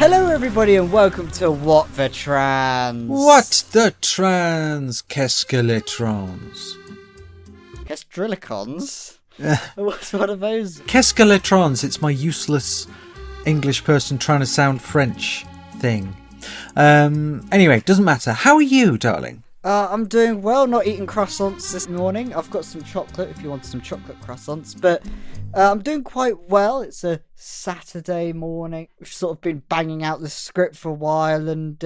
Hello everybody and welcome to What the Trans. What the Trans? Qu'est-ce Kestrilicons? What's one of those? Qu'est-ce it's my useless English person trying to sound French thing. Anyway, doesn't matter. How are you, darling? I'm doing well, not eating croissants this morning. I've got some chocolate if you want some chocolate croissants, but I'm doing quite well. It's a Saturday morning. We've sort of been banging out the script for a while, and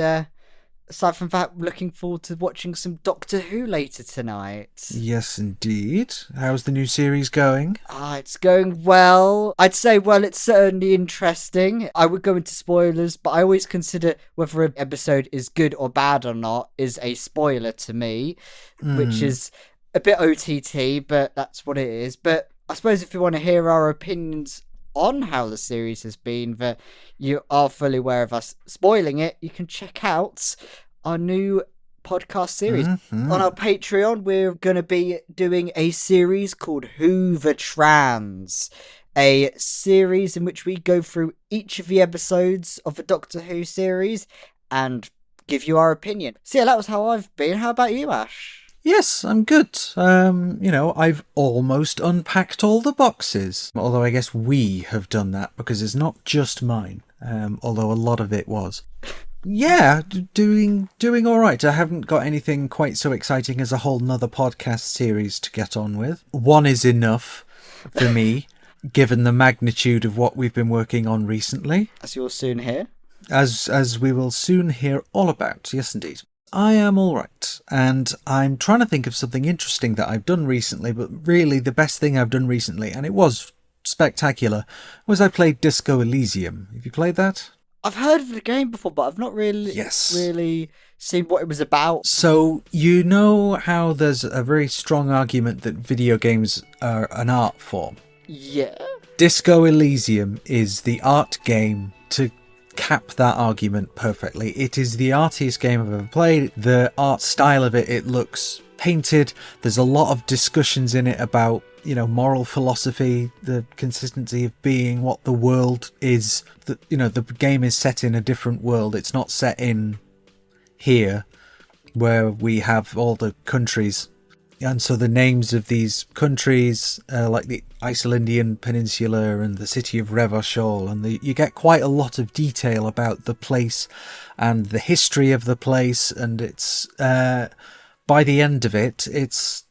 aside from that, looking forward to watching some Doctor Who later tonight. Yes, indeed. How's the new series going? It's going well. I'd say, well, it's certainly interesting. I would go into spoilers, but I always consider whether an episode is good or bad or not is a spoiler to me, which is a bit OTT, but that's what it is. But I suppose if you want to hear our opinions on how the series has been, that you are fully aware of us spoiling it, you can check out our new podcast series. On our Patreon, we're going to be doing a series called Who the Trans, a series in which we go through each of the episodes of the Doctor Who series and give you our opinion. So yeah, that was how I've been. How about you, Ash? Yes, I'm good. I've almost unpacked all the boxes. Although I guess we have done that because it's not just mine. Although a lot of it was. Yeah, doing all right. I haven't got anything quite so exciting as a whole nother podcast series to get on with. One is enough for me, given the magnitude of what we've been working on recently. As you'll soon hear. As we will soon hear all about. Yes, indeed. I am all right, and I'm trying to think of something interesting that I've done recently, but really the best thing I've done recently, and it was spectacular, was I played Disco Elysium. Have you played that? I've heard of the game before, but I've not really seen what it was about. So, you know how there's a very strong argument that video games are an art form? Yeah. Disco Elysium is the art game to cap that argument perfectly. It is the artiest game I've ever played. The art style of it looks painted. There's a lot of discussions in it about, moral philosophy, the consistency of being, what the world is. The game is set in a different world. It's not set in here where we have all the countries. And so the names of these countries, like the Icelandic Peninsula and the city of Revachol, and you get quite a lot of detail about the place and the history of the place. And it's by the end of it, it's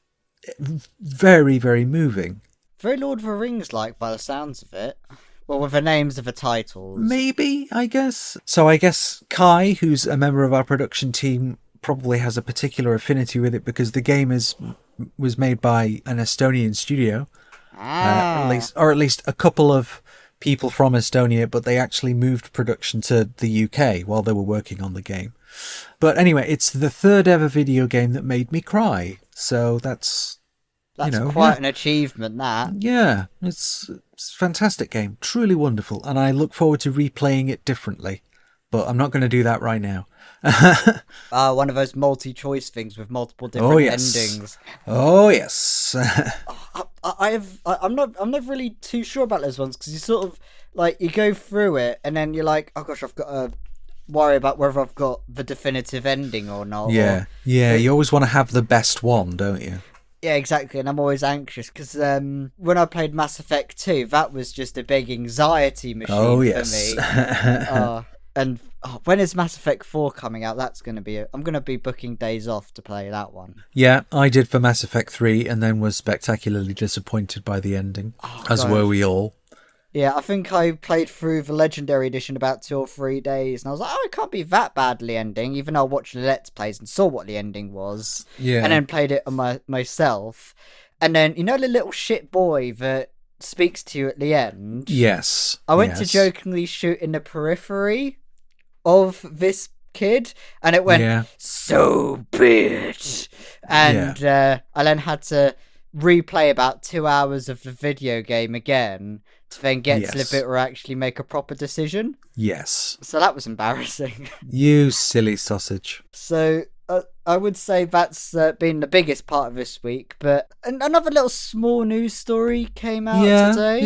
very, very moving. Very Lord of the Rings like by the sounds of it. Well, with the names of the titles. Maybe, I guess. So I guess Kai, who's a member of our production team, probably has a particular affinity with it because the game was made by an Estonian studio, at least a couple of people from Estonia, but they actually moved production to the UK while they were working on the game. But anyway, it's the third ever video game that made me cry, so that's quite an achievement. That it's a fantastic game, truly wonderful, and I look forward to replaying it differently. But I'm not going to do that right now. One of those multi-choice things with multiple different endings. Oh yes. I'm not really too sure about those ones because you sort of like you go through it and then you're like, oh gosh, I've got to worry about whether I've got the definitive ending or not. Yeah, you always want to have the best one, don't you? Yeah, exactly, and I'm always anxious because when I played Mass Effect 2, that was just a big anxiety machine for me. And when is Mass Effect 4 coming out? That's going to be I'm going to be booking days off to play that one. Yeah, I did for Mass Effect 3 and then was spectacularly disappointed by the ending, as were we all. Yeah, I think I played through the Legendary Edition about 2 or 3 days, and I was like, it can't be that badly ending, even though I watched the Let's Plays and saw what the ending was. Yeah. And then played it on myself. And then, the little shit boy that speaks to you at the end? Yes. I went to jokingly shoot in the periphery of this kid, and it went, so bitch! And I then had to replay about 2 hours of the video game again to then get to the bit where I actually make a proper decision. Yes. So that was embarrassing. You silly sausage. So I would say that's been the biggest part of this week, but another little small news story came out today.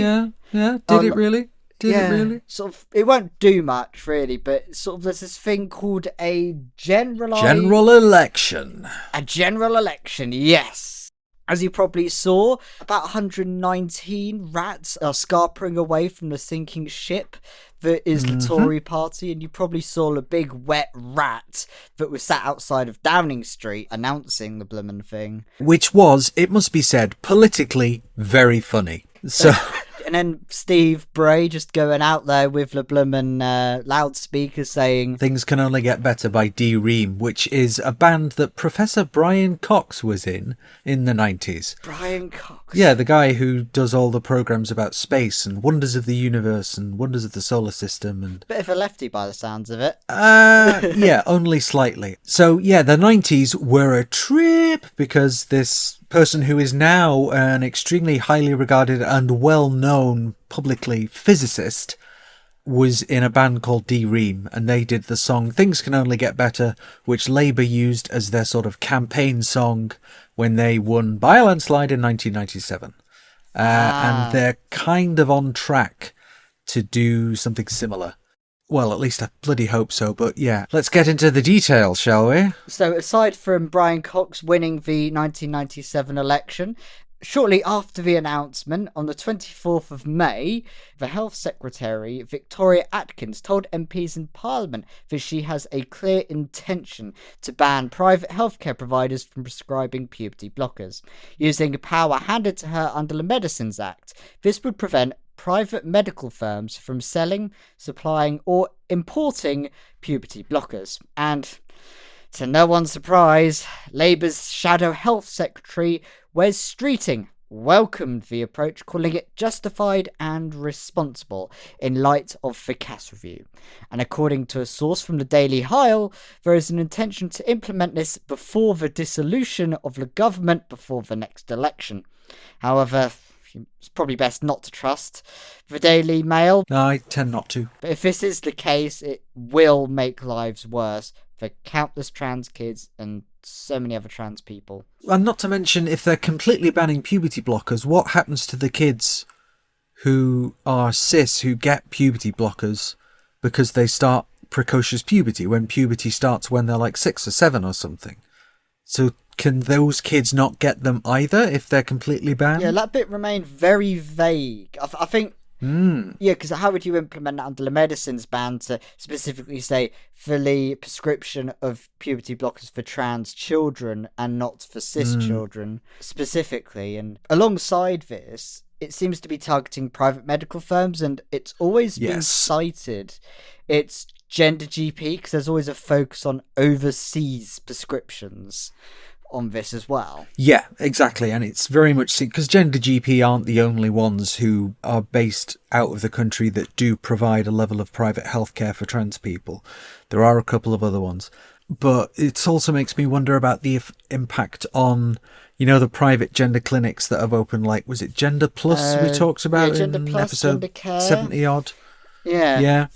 Yeah. Did it really? Did it really? Sort of, it won't do much really, but sort of there's this thing called a general election. A general election, yes. As you probably saw, about 119 rats are scarpering away from the sinking ship that is the Tory party, and you probably saw a big wet rat that was sat outside of Downing Street announcing the bloomin' thing. Which was, it must be said, politically very funny. So... And then Steve Bray just going out there with the bloomin' loudspeaker saying... Things Can Only Get Better by D. Ream, which is a band that Professor Brian Cox was in the 90s. Brian Cox? Yeah, the guy who does all the programs about space and wonders of the universe and wonders of the solar system. And bit of a lefty by the sounds of it. Yeah, only slightly. So, yeah, the 90s were a trip because this person who is now an extremely highly regarded and well-known publicly physicist was in a band called D. Ream, and they did the song Things Can Only Get Better, which Labour used as their sort of campaign song when they won by a landslide in 1997. And they're kind of on track to do something similar. Well, at least I bloody hope so, but yeah. Let's get into the details, shall we? So, aside from Brian Cox winning the 1997 election, shortly after the announcement, on the 24th of May, the Health Secretary, Victoria Atkins, told MPs in Parliament that she has a clear intention to ban private healthcare providers from prescribing puberty blockers, using a power handed to her under the Medicines Act. This would prevent private medical firms from selling, supplying, or importing puberty blockers. And to no one's surprise, Labour's Shadow Health Secretary, Wes Streeting, welcomed the approach, calling it justified and responsible in light of the Cass review. And according to a source from the Daily Hill, there is an intention to implement this before the dissolution of the government before the next election. However, it's probably best not to trust the Daily Mail. No, I tend not to. But if this is the case, it will make lives worse for countless trans kids and so many other trans people. And not to mention, if they're completely banning puberty blockers, what happens to the kids who are cis who get puberty blockers because they start precocious puberty, when puberty starts when they're like 6 or 7 or something? So can those kids not get them either if they're completely banned? Yeah, that bit remained very vague. I think... Yeah, because how would you implement that under the medicines ban to specifically say for the prescription of puberty blockers for trans children and not for cis children specifically? And alongside this, it seems to be targeting private medical firms, and it's always been cited. It's gender GP, because there's always a focus on overseas prescriptions on this as well. Yeah, exactly. And it's very much because Gender GP aren't the only ones who are based out of the country that do provide a level of private healthcare for trans people. There are a couple of other ones. But it also makes me wonder about the impact on, you know, the private gender clinics that have opened, like, was it Gender Plus we talked about in episode 70 odd? Yeah. Yeah.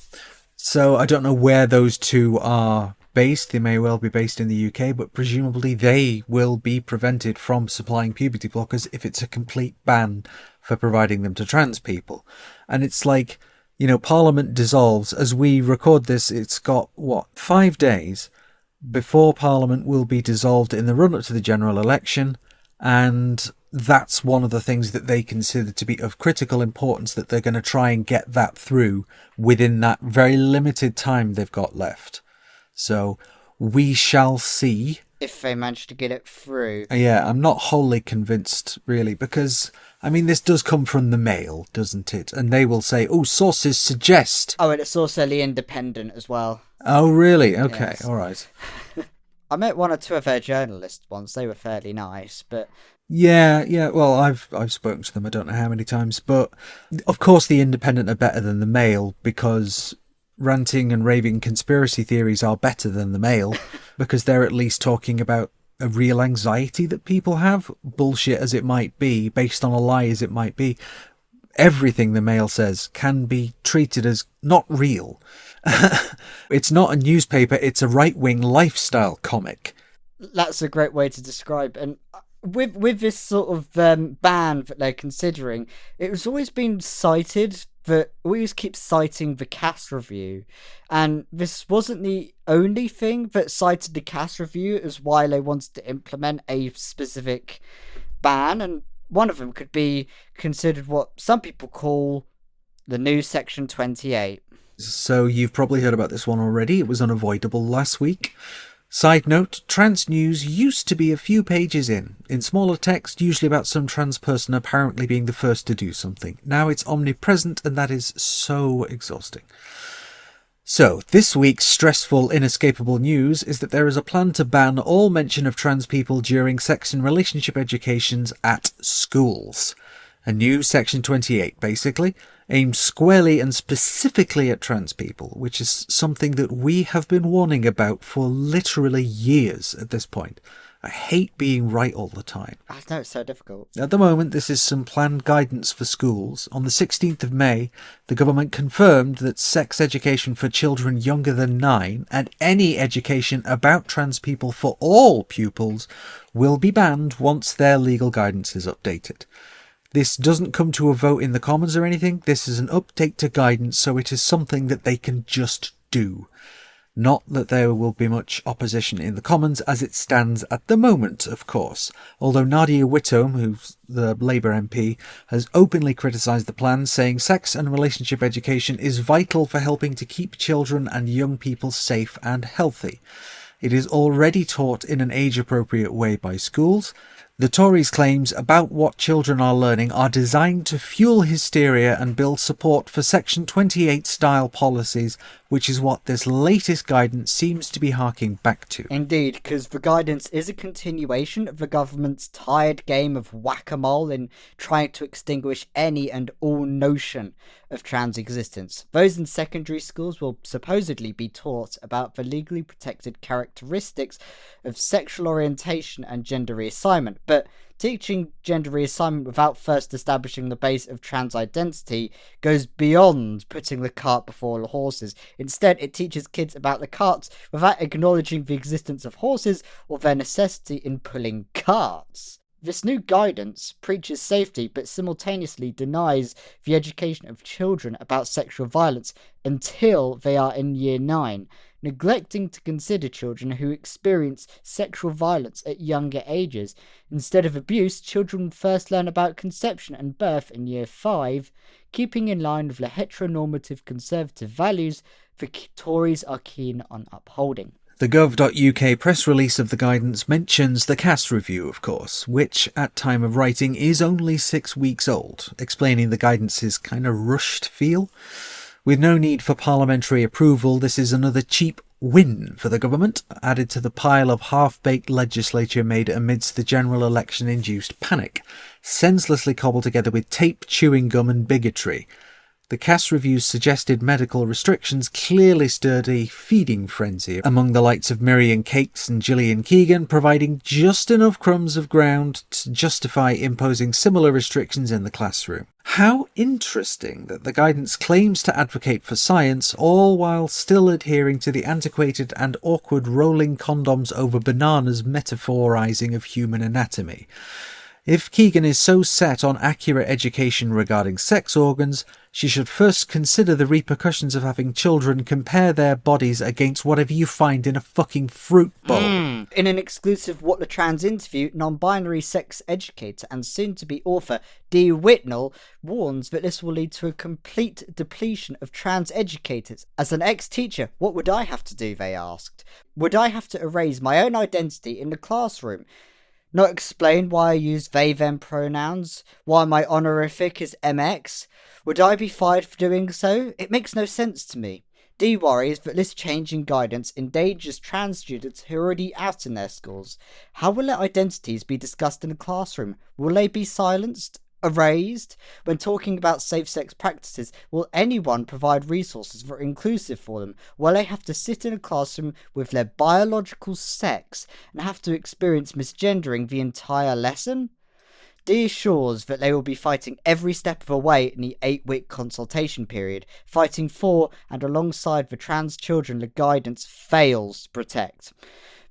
So I don't know where those two are based. They may well be based in the UK, but presumably they will be prevented from supplying puberty blockers if it's a complete ban for providing them to trans people. And it's like, you know, Parliament dissolves. As we record this, it's got, 5 days before Parliament will be dissolved in the run-up to the general election, and that's one of the things that they consider to be of critical importance, that they're going to try and get that through within that very limited time they've got left. So we shall see. If they manage to get it through. Yeah, I'm not wholly convinced, really, because, I mean, this does come from the Mail, doesn't it? And they will say, oh, sources suggest. Oh, and it's also The Independent as well. Oh, really? Okay, yes. All right. I met one or two of their journalists once. They were fairly nice, but... Yeah, well, I've spoken to them, I don't know how many times, but of course The Independent are better than the Mail, because ranting and raving conspiracy theories are better than the Mail, because they're at least talking about a real anxiety that people have, bullshit as it might be, based on a lie as it might be. Everything the Mail says can be treated as not real. It's not a newspaper, it's a right-wing lifestyle comic. That's a great way to describe, and With this sort of ban that they're considering, it was always been cited that we always keep citing the Cass review, and this wasn't the only thing that cited the Cass review as why they wanted to implement a specific ban, and one of them could be considered what some people call the new Section 28. So you've probably heard about this one already. It was unavoidable last week. Side note, trans news used to be a few pages in smaller text, usually about some trans person apparently being the first to do something. Now it's omnipresent, and that is so exhausting. So, this week's stressful, inescapable news is that there is a plan to ban all mention of trans people during sex and relationship educations at schools. A new Section 28, basically, aimed squarely and specifically at trans people, which is something that we have been warning about for literally years at this point. I hate being right all the time. I know, it's so difficult. At the moment, this is some planned guidance for schools. On the 16th of May, the government confirmed that sex education for children younger than 9 and any education about trans people for all pupils will be banned once their legal guidance is updated. This doesn't come to a vote in the Commons or anything. This is an update to guidance, so it is something that they can just do. Not that there will be much opposition in the Commons as it stands at the moment, of course. Although Nadia Whittome, who's the Labour MP, has openly criticised the plan, saying sex and relationship education is vital for helping to keep children and young people safe and healthy. It is already taught in an age-appropriate way by schools. The Tories' claims about what children are learning are designed to fuel hysteria and build support for Section 28-style policies, which is what this latest guidance seems to be harking back to. Indeed, because the guidance is a continuation of the government's tired game of whack-a-mole in trying to extinguish any and all notion of trans existence. Those in secondary schools will supposedly be taught about the legally protected characteristics of sexual orientation and gender reassignment, but teaching gender reassignment without first establishing the base of trans identity goes beyond putting the cart before the horses. Instead, it teaches kids about the carts without acknowledging the existence of horses or their necessity in pulling carts. This new guidance preaches safety but simultaneously denies the education of children about sexual violence until they are in year 9, neglecting to consider children who experience sexual violence at younger ages. Instead of abuse, children first learn about conception and birth in year 5, keeping in line with the heteronormative conservative values the Tories are keen on upholding. The gov.uk press release of the guidance mentions the Cass review, of course, which, at time of writing, is only 6 weeks old, explaining the guidance's kind of rushed feel. With no need for parliamentary approval, this is another cheap win for the government, added to the pile of half-baked legislature made amidst the general election-induced panic, senselessly cobbled together with tape, chewing gum and bigotry. The Cass review's suggested medical restrictions clearly stirred a feeding frenzy among the likes of Miriam Cakes and Gillian Keegan, providing just enough crumbs of ground to justify imposing similar restrictions in the classroom. How interesting that the guidance claims to advocate for science, all while still adhering to the antiquated and awkward rolling condoms over bananas metaphorizing of human anatomy. If Keegan is so set on accurate education regarding sex organs, she should first consider the repercussions of having children compare their bodies against whatever you find in a fucking fruit bowl. In an exclusive What the Trans interview, non-binary sex educator and soon-to-be author Dee Whitnell warns that this will lead to a complete depletion of trans educators. As an ex-teacher, what would I have to do, they asked. Would I have to erase my own identity in the classroom? Not explain why I use they-them pronouns? Why my honorific is MX? Would I be fired for doing so? It makes no sense to me. Dee worries that this change in guidance endangers trans students who are already out in their schools. How will their identities be discussed in the classroom? Will they be silenced? Erased? When talking about safe-sex practices, will anyone provide resources that are inclusive for them? Will they have to sit in a classroom with their biological sex and have to experience misgendering the entire lesson? Dee assures that they will be fighting every step of the way in the 8-week consultation period, fighting for and alongside the trans children the guidance fails to protect.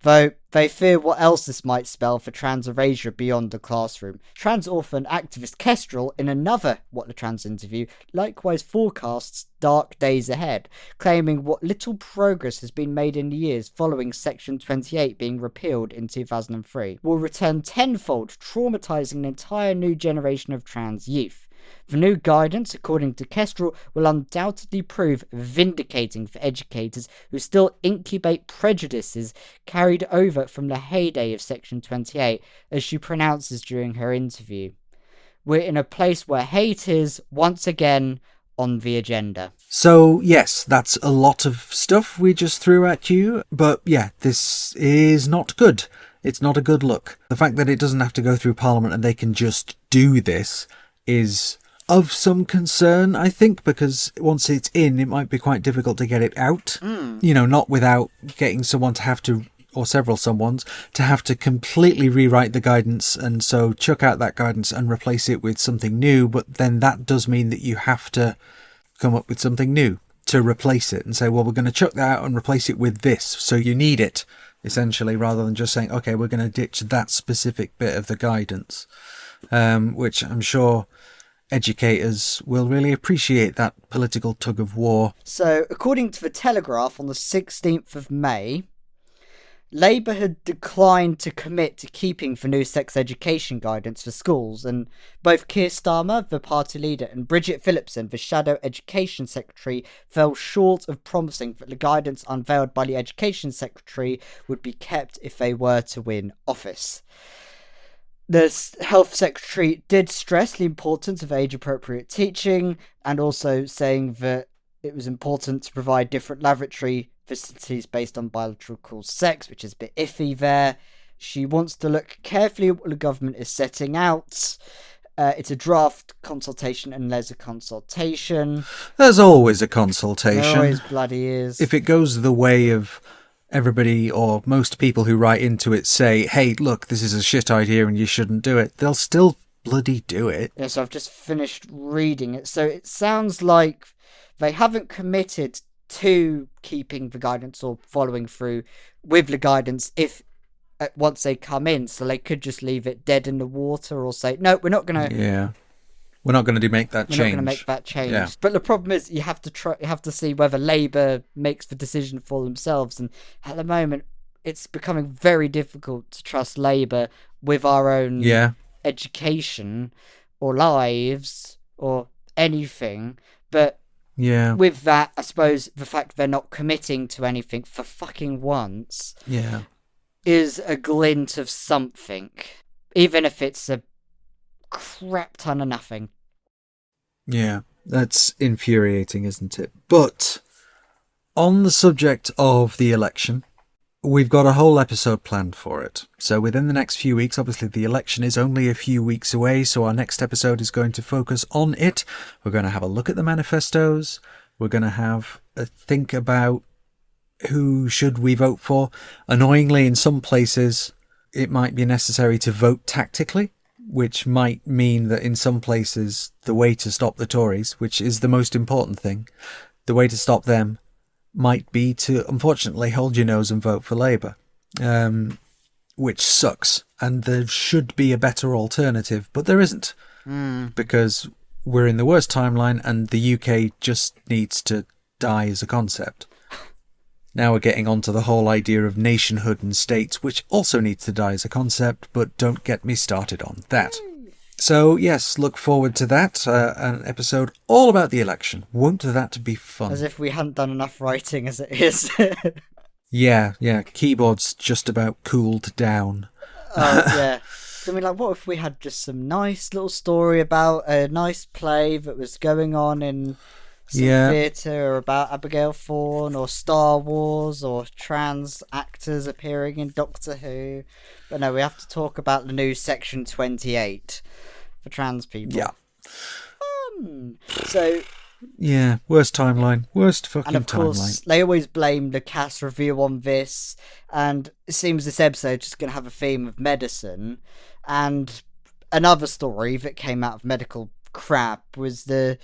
Though they fear what else this might spell for trans erasure beyond the classroom. Trans author and activist Kestrel, in another What the Trans interview, likewise forecasts dark days ahead, claiming what little progress has been made in the years following Section 28 being repealed in 2003 will return tenfold, traumatising an entire new generation of trans youth. The new guidance, according to Kestrel, will undoubtedly prove vindicating for educators who still incubate prejudices carried over from the heyday of Section 28, as she pronounces during her interview. We're in a place where hate is, once again, on the agenda. So, yes, that's a lot of stuff we just threw at you, but yeah, this is not good. It's not a good look. The fact that it doesn't have to go through Parliament and they can just do this is of some concern, I think, because once it's in, it might be quite difficult to get it out. You know, not without getting someone to have to, or several someones, to have to completely rewrite the guidance and so chuck out that guidance and replace it with something new. But then that does mean that you have to come up with something new to replace it and say, well, we're going to chuck that out and replace it with this. So you need it, essentially, rather than just saying, okay, we're going to ditch that specific bit of the guidance, which I'm sure educators will really appreciate, that political tug of war. So, according to the Telegraph, on the 16th of May, Labour had declined to commit to keeping the new sex education guidance for schools, and both Keir Starmer, the party leader, and Bridget Phillipson, the shadow education secretary, fell short of promising that the guidance unveiled by the education secretary would be kept if they were to win office. The health secretary did stress the importance of age-appropriate teaching, and also saying that it was important to provide different lavatory facilities based on biological sex, which is a bit iffy there. She wants to look carefully at what the government is setting out. It's a draft consultation and there's a consultation. There's always a consultation. There always bloody is. If it goes the way of everybody or most people who write into it say, hey, look, this is a shit idea and you shouldn't do it, they'll still bloody do it. Yeah, so I've just finished reading it. So it sounds like they haven't committed to keeping the guidance or following through with the guidance if once they come in. So they could just leave it dead in the water or say, no, we're not going to... Yeah. We're not going to make that change. We're not going to make that change. Yeah. But the problem is you have to see whether Labour makes the decision for themselves. And at the moment, it's becoming very difficult to trust Labour with our own education or lives or anything. But with that, I suppose the fact they're not committing to anything for fucking once is a glint of something. Even if it's a crap ton of nothing. Yeah, that's infuriating, isn't it? But on the subject of the election, we've got a whole episode planned for it. So within the next few weeks, obviously the election is only a few weeks away, so our next episode is going to focus on it. We're going to have a look at the manifestos. We're going to have a think about who should we vote for. Annoyingly, in some places, it might be necessary to vote tactically, which might mean that in some places the way to stop the Tories, which is the most important thing, the way to stop them might be to, unfortunately, hold your nose and vote for Labour, which sucks. And there should be a better alternative, but there isn't, because we're in the worst timeline and the UK just needs to die as a concept. Now we're getting onto the whole idea of nationhood and states, which also needs to die as a concept, but don't get me started on that. So, yes, look forward to that, an episode all about the election. Won't that be fun? As if we hadn't done enough writing as it is. Yeah, keyboard's just about cooled down. Oh, yeah. I mean, like, what if we had just some nice little story about a nice play that was going on in... some theatre, or about Abigail Thorne, or Star Wars, or trans actors appearing in Doctor Who. But no, we have to talk about the new Section 28 for trans people. Yeah. So... yeah, worst timeline. Worst fucking timeline. And of course, they always blame the Cass review on this, and it seems this episode is just going to have a theme of medicine. And another story that came out of medical crap was the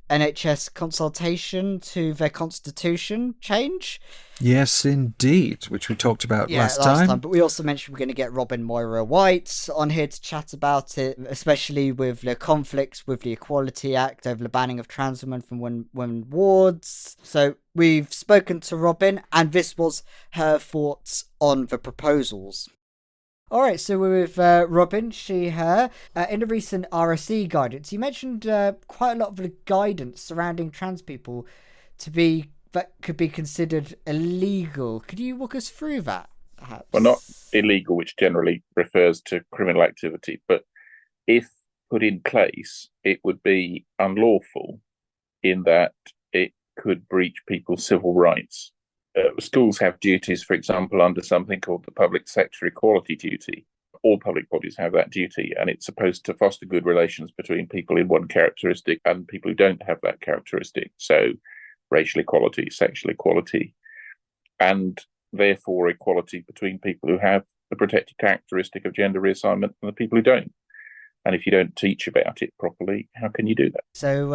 NHS consultation to their constitution change. Yes, indeed, which we talked about last time. But we also mentioned we're going to get Robin Moira White on here to chat about it, especially with the conflicts with the Equality Act over the banning of trans women from women wards. So we've spoken to Robin, and this was her thoughts on the proposals. All right, so we're with Robin, she, her. In a recent RSE guidance, you mentioned quite a lot of the guidance surrounding trans people that could be considered illegal. Could you walk us through that, perhaps? Well, not illegal, which generally refers to criminal activity, but if put in place, it would be unlawful in that it could breach people's civil rights. Schools have duties, for example, under something called the public sector equality duty. All public bodies have that duty, and it's supposed to foster good relations between people in one characteristic and people who don't have that characteristic. So racial equality, sexual equality, and therefore equality between people who have the protected characteristic of gender reassignment and the people who don't. And if you don't teach about it properly, how can you do that? So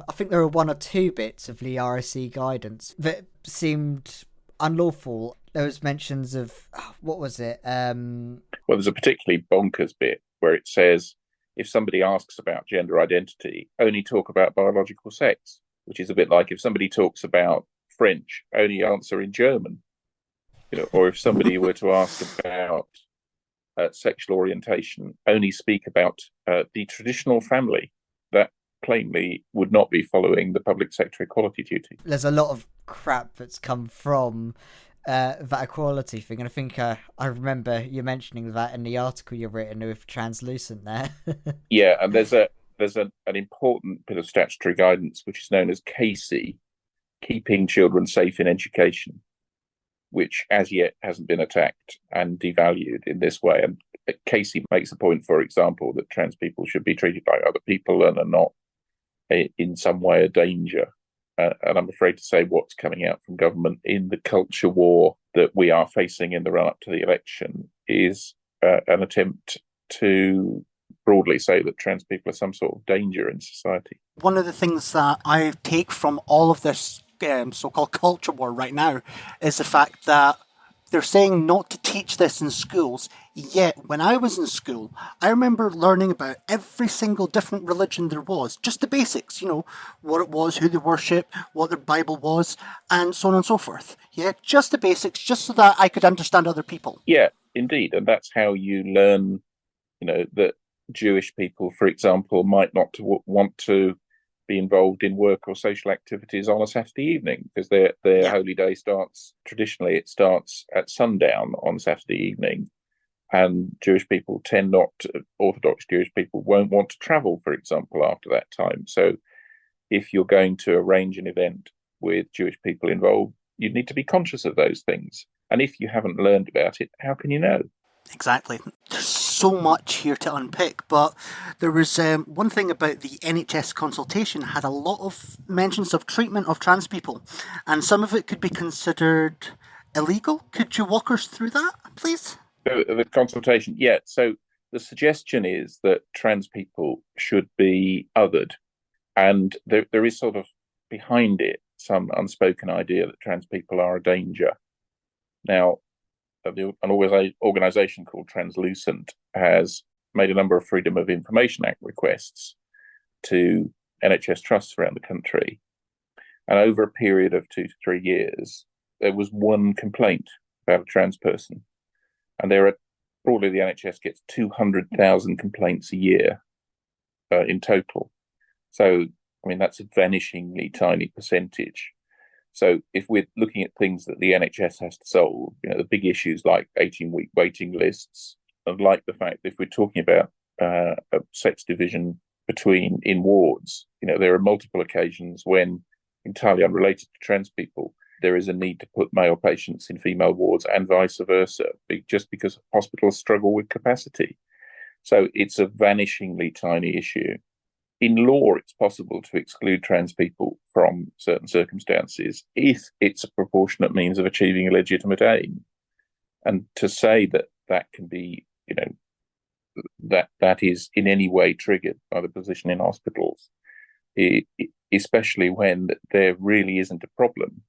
I think there are one or two bits of the RSE guidance that seemed unlawful. There was mentions of, what was it? Well, there's a particularly bonkers bit where it says, if somebody asks about gender identity, only talk about biological sex, which is a bit like if somebody talks about French, only answer in German. Or if somebody were to ask about sexual orientation, only speak about the traditional family. That plainly would not be following the public sector equality duty. There's a lot of crap that's come from that equality thing, and I think I remember you mentioning that in the article you've written with Translucent there. Yeah, and there's an important bit of statutory guidance which is known as CASE, Keeping Children Safe in Education, which as yet hasn't been attacked and devalued in this way. And Casey makes the point, for example, that trans people should be treated like other people and are not in some way a danger. And I'm afraid to say what's coming out from government in the culture war that we are facing in the run-up to the election is an attempt to broadly say that trans people are some sort of danger in society. One of the things that I take from all of this so-called culture war right now is the fact that they're saying not to teach this in schools, yet when I was in school, I remember learning about every single different religion there was, just the basics, what it was, who they worship, what their Bible was, and so on and so forth. Yeah, just the basics, just so that I could understand other people. Yeah, indeed, and that's how you learn, that Jewish people, for example, might not want to be involved in work or social activities on a Saturday evening because their holy day starts at sundown on Saturday evening, and Jewish people Orthodox Jewish people won't want to travel, for example, after that time. So if you're going to arrange an event with Jewish people involved, you need to be conscious of those things. And if you haven't learned about it, how can you know? Exactly. There's so much here to unpick, but there was one thing about the NHS consultation had a lot of mentions of treatment of trans people, and some of it could be considered illegal. Could you walk us through that, please? The consultation, yeah. So the suggestion is that trans people should be othered, and there is sort of behind it some unspoken idea that trans people are a danger. Now, an organisation called Translucent has made a number of Freedom of Information Act requests to NHS trusts around the country. And over a period of 2 to 3 years, there was one complaint about a trans person. And broadly, the NHS gets 200,000 complaints a year in total. So, that's a vanishingly tiny percentage. So if we're looking at things that the NHS has to solve, the big issues like 18-week waiting lists, and like the fact that if we're talking about a sex division in wards, there are multiple occasions when, entirely unrelated to trans people, there is a need to put male patients in female wards and vice versa, just because hospitals struggle with capacity. So it's a vanishingly tiny issue. In law, it's possible to exclude trans people from certain circumstances if it's a proportionate means of achieving a legitimate aim. And to say that can be, that is in any way triggered by the position in hospitals especially when there really isn't a problem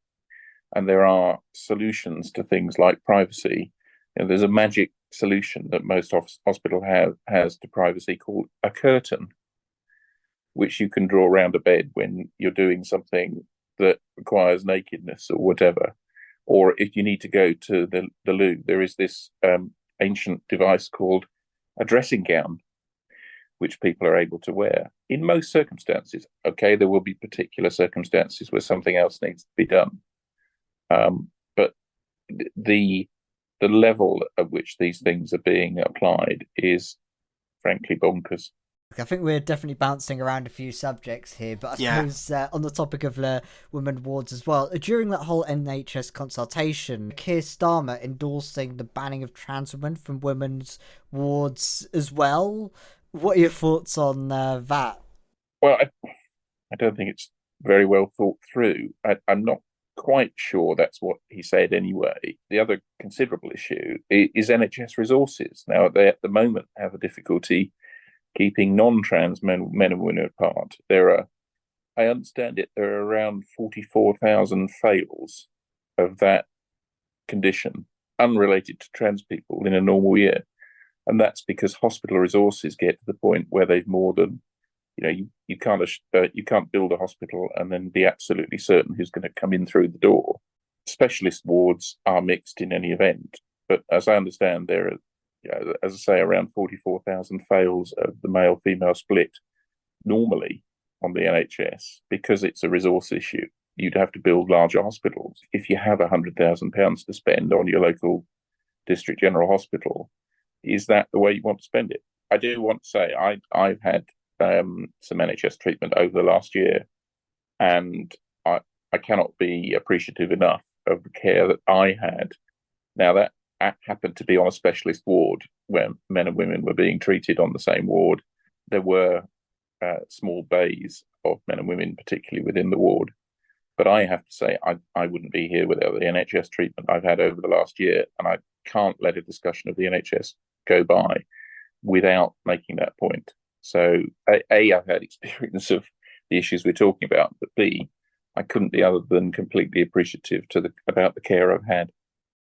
and there are solutions to things like privacy. There's a magic solution that most hospital has to privacy called a curtain, which you can draw around a bed when you're doing something that requires nakedness or whatever. Or if you need to go to the loo, there is this ancient device called a dressing gown, which people are able to wear in most circumstances. Okay, there will be particular circumstances where something else needs to be done. But the level at which these things are being applied is frankly bonkers. I think we're definitely bouncing around a few subjects here, but I suppose on the topic of women wards as well, during that whole NHS consultation, Keir Starmer endorsing the banning of trans women from women's wards as well. What are your thoughts on that? Well, I don't think it's very well thought through. I'm not quite sure that's what he said anyway. The other considerable issue is NHS resources. Now, they at the moment have a difficulty keeping non-trans men and women apart. I understand it, there are around 44,000 fails of that condition unrelated to trans people in a normal year. And that's because hospital resources get to the point where they've more than, you can't build a hospital and then be absolutely certain who's going to come in through the door. Specialist wards are mixed in any event, but as I understand, there are, as I say, around 44,000 fails of the male-female split normally on the NHS because it's a resource issue. You'd have to build larger hospitals. If you have £100,000 to spend on your local district general hospital, is that the way you want to spend it? I do want to say I've had some NHS treatment over the last year, and I cannot be appreciative enough of the care that I had. Now, that happened to be on a specialist ward where men and women were being treated on the same ward. There were small bays of men and women, particularly within the ward. But I have to say, I wouldn't be here without the NHS treatment I've had over the last year, and I can't let a discussion of the NHS go by without making that point. So, A, I've had experience of the issues we're talking about, but B, I couldn't be other than completely appreciative about the care I've had.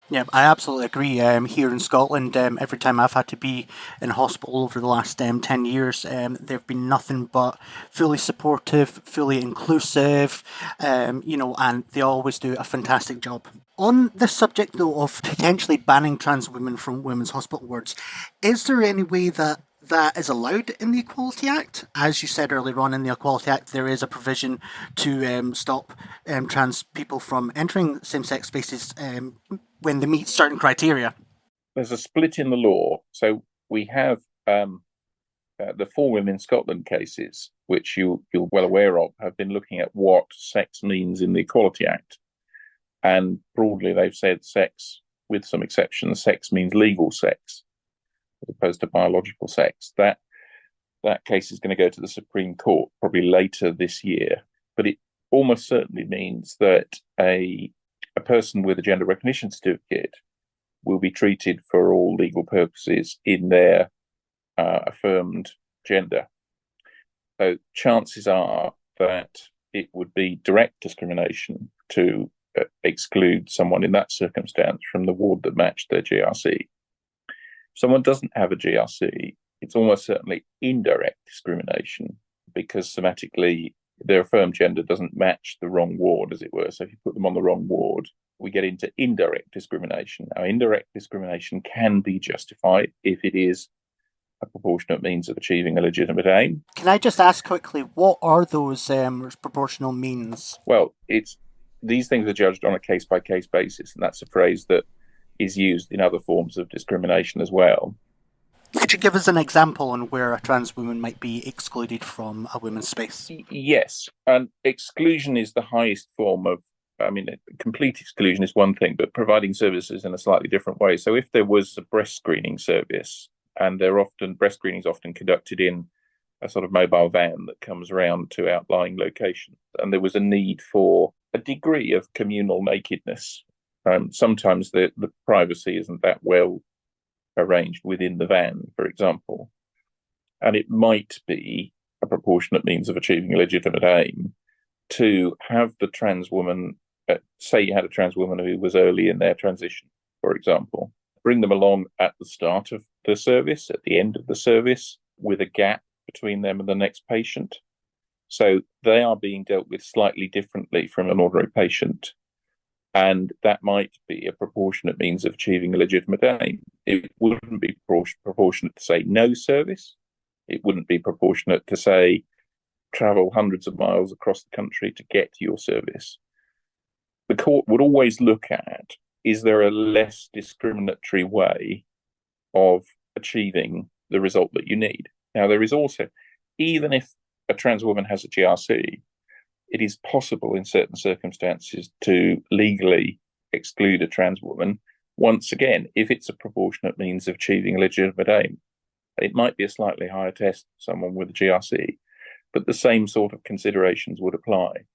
Yeah, I absolutely agree. Here in Scotland, every time I've had to be in hospital over the last 10 years, they've been nothing but fully supportive, fully inclusive, and they always do a fantastic job. On the subject, though, of potentially banning trans women from women's hospital wards, is there any way that is allowed in the Equality Act? As you said earlier on in the Equality Act, there is a provision to stop trans people from entering same-sex spaces when they meet certain criteria. There's a split in the law. So we have the 4 Women in Scotland cases, which you're well aware of, have been looking at what sex means in the Equality Act. And broadly, they've said sex, with some exceptions, sex means legal sex, as opposed to biological sex. That case is going to go to the Supreme Court probably later this year. But it almost certainly means that a person with a gender recognition certificate will be treated for all legal purposes in their affirmed gender. So chances are that it would be direct discrimination to exclude someone in that circumstance from the ward that matched their GRC. If someone doesn't have a GRC, it's almost certainly indirect discrimination because somatically their affirmed gender doesn't match the wrong ward, as it were. So if you put them on the wrong ward, we get into indirect discrimination. Now, indirect discrimination can be justified if it is a proportionate means of achieving a legitimate aim. Can I just ask quickly, what are those proportional means? Well, these things are judged on a case-by-case basis, and that's a phrase that is used in other forms of discrimination as well. Could you give us an example on where a trans woman might be excluded from a women's space? Yes, and exclusion is the highest form of, complete exclusion is one thing, but providing services in a slightly different way. So if there was a breast screening service, and breast screening is often conducted in a sort of mobile van that comes around to outlying locations, and there was a need for a degree of communal nakedness. Sometimes the privacy isn't that well arranged within the van, for example, and it might be a proportionate means of achieving a legitimate aim to have the trans woman, say you had a trans woman who was early in their transition, for example, bring them along at the start of the service, at the end of the service, with a gap between them and the next patient. So they are being dealt with slightly differently from an ordinary patient. And that might be a proportionate means of achieving a legitimate aim. It wouldn't be proportionate to say no service. It wouldn't be proportionate to say travel hundreds of miles across the country to get to your service. The court would always look at, is there a less discriminatory way of achieving the result that you need? Now, there is also, even if a trans woman has a GRC, it is possible in certain circumstances to legally exclude a trans woman, once again, if it's a proportionate means of achieving a legitimate aim. It might be a slightly higher test for someone with a GRC, but the same sort of considerations would apply.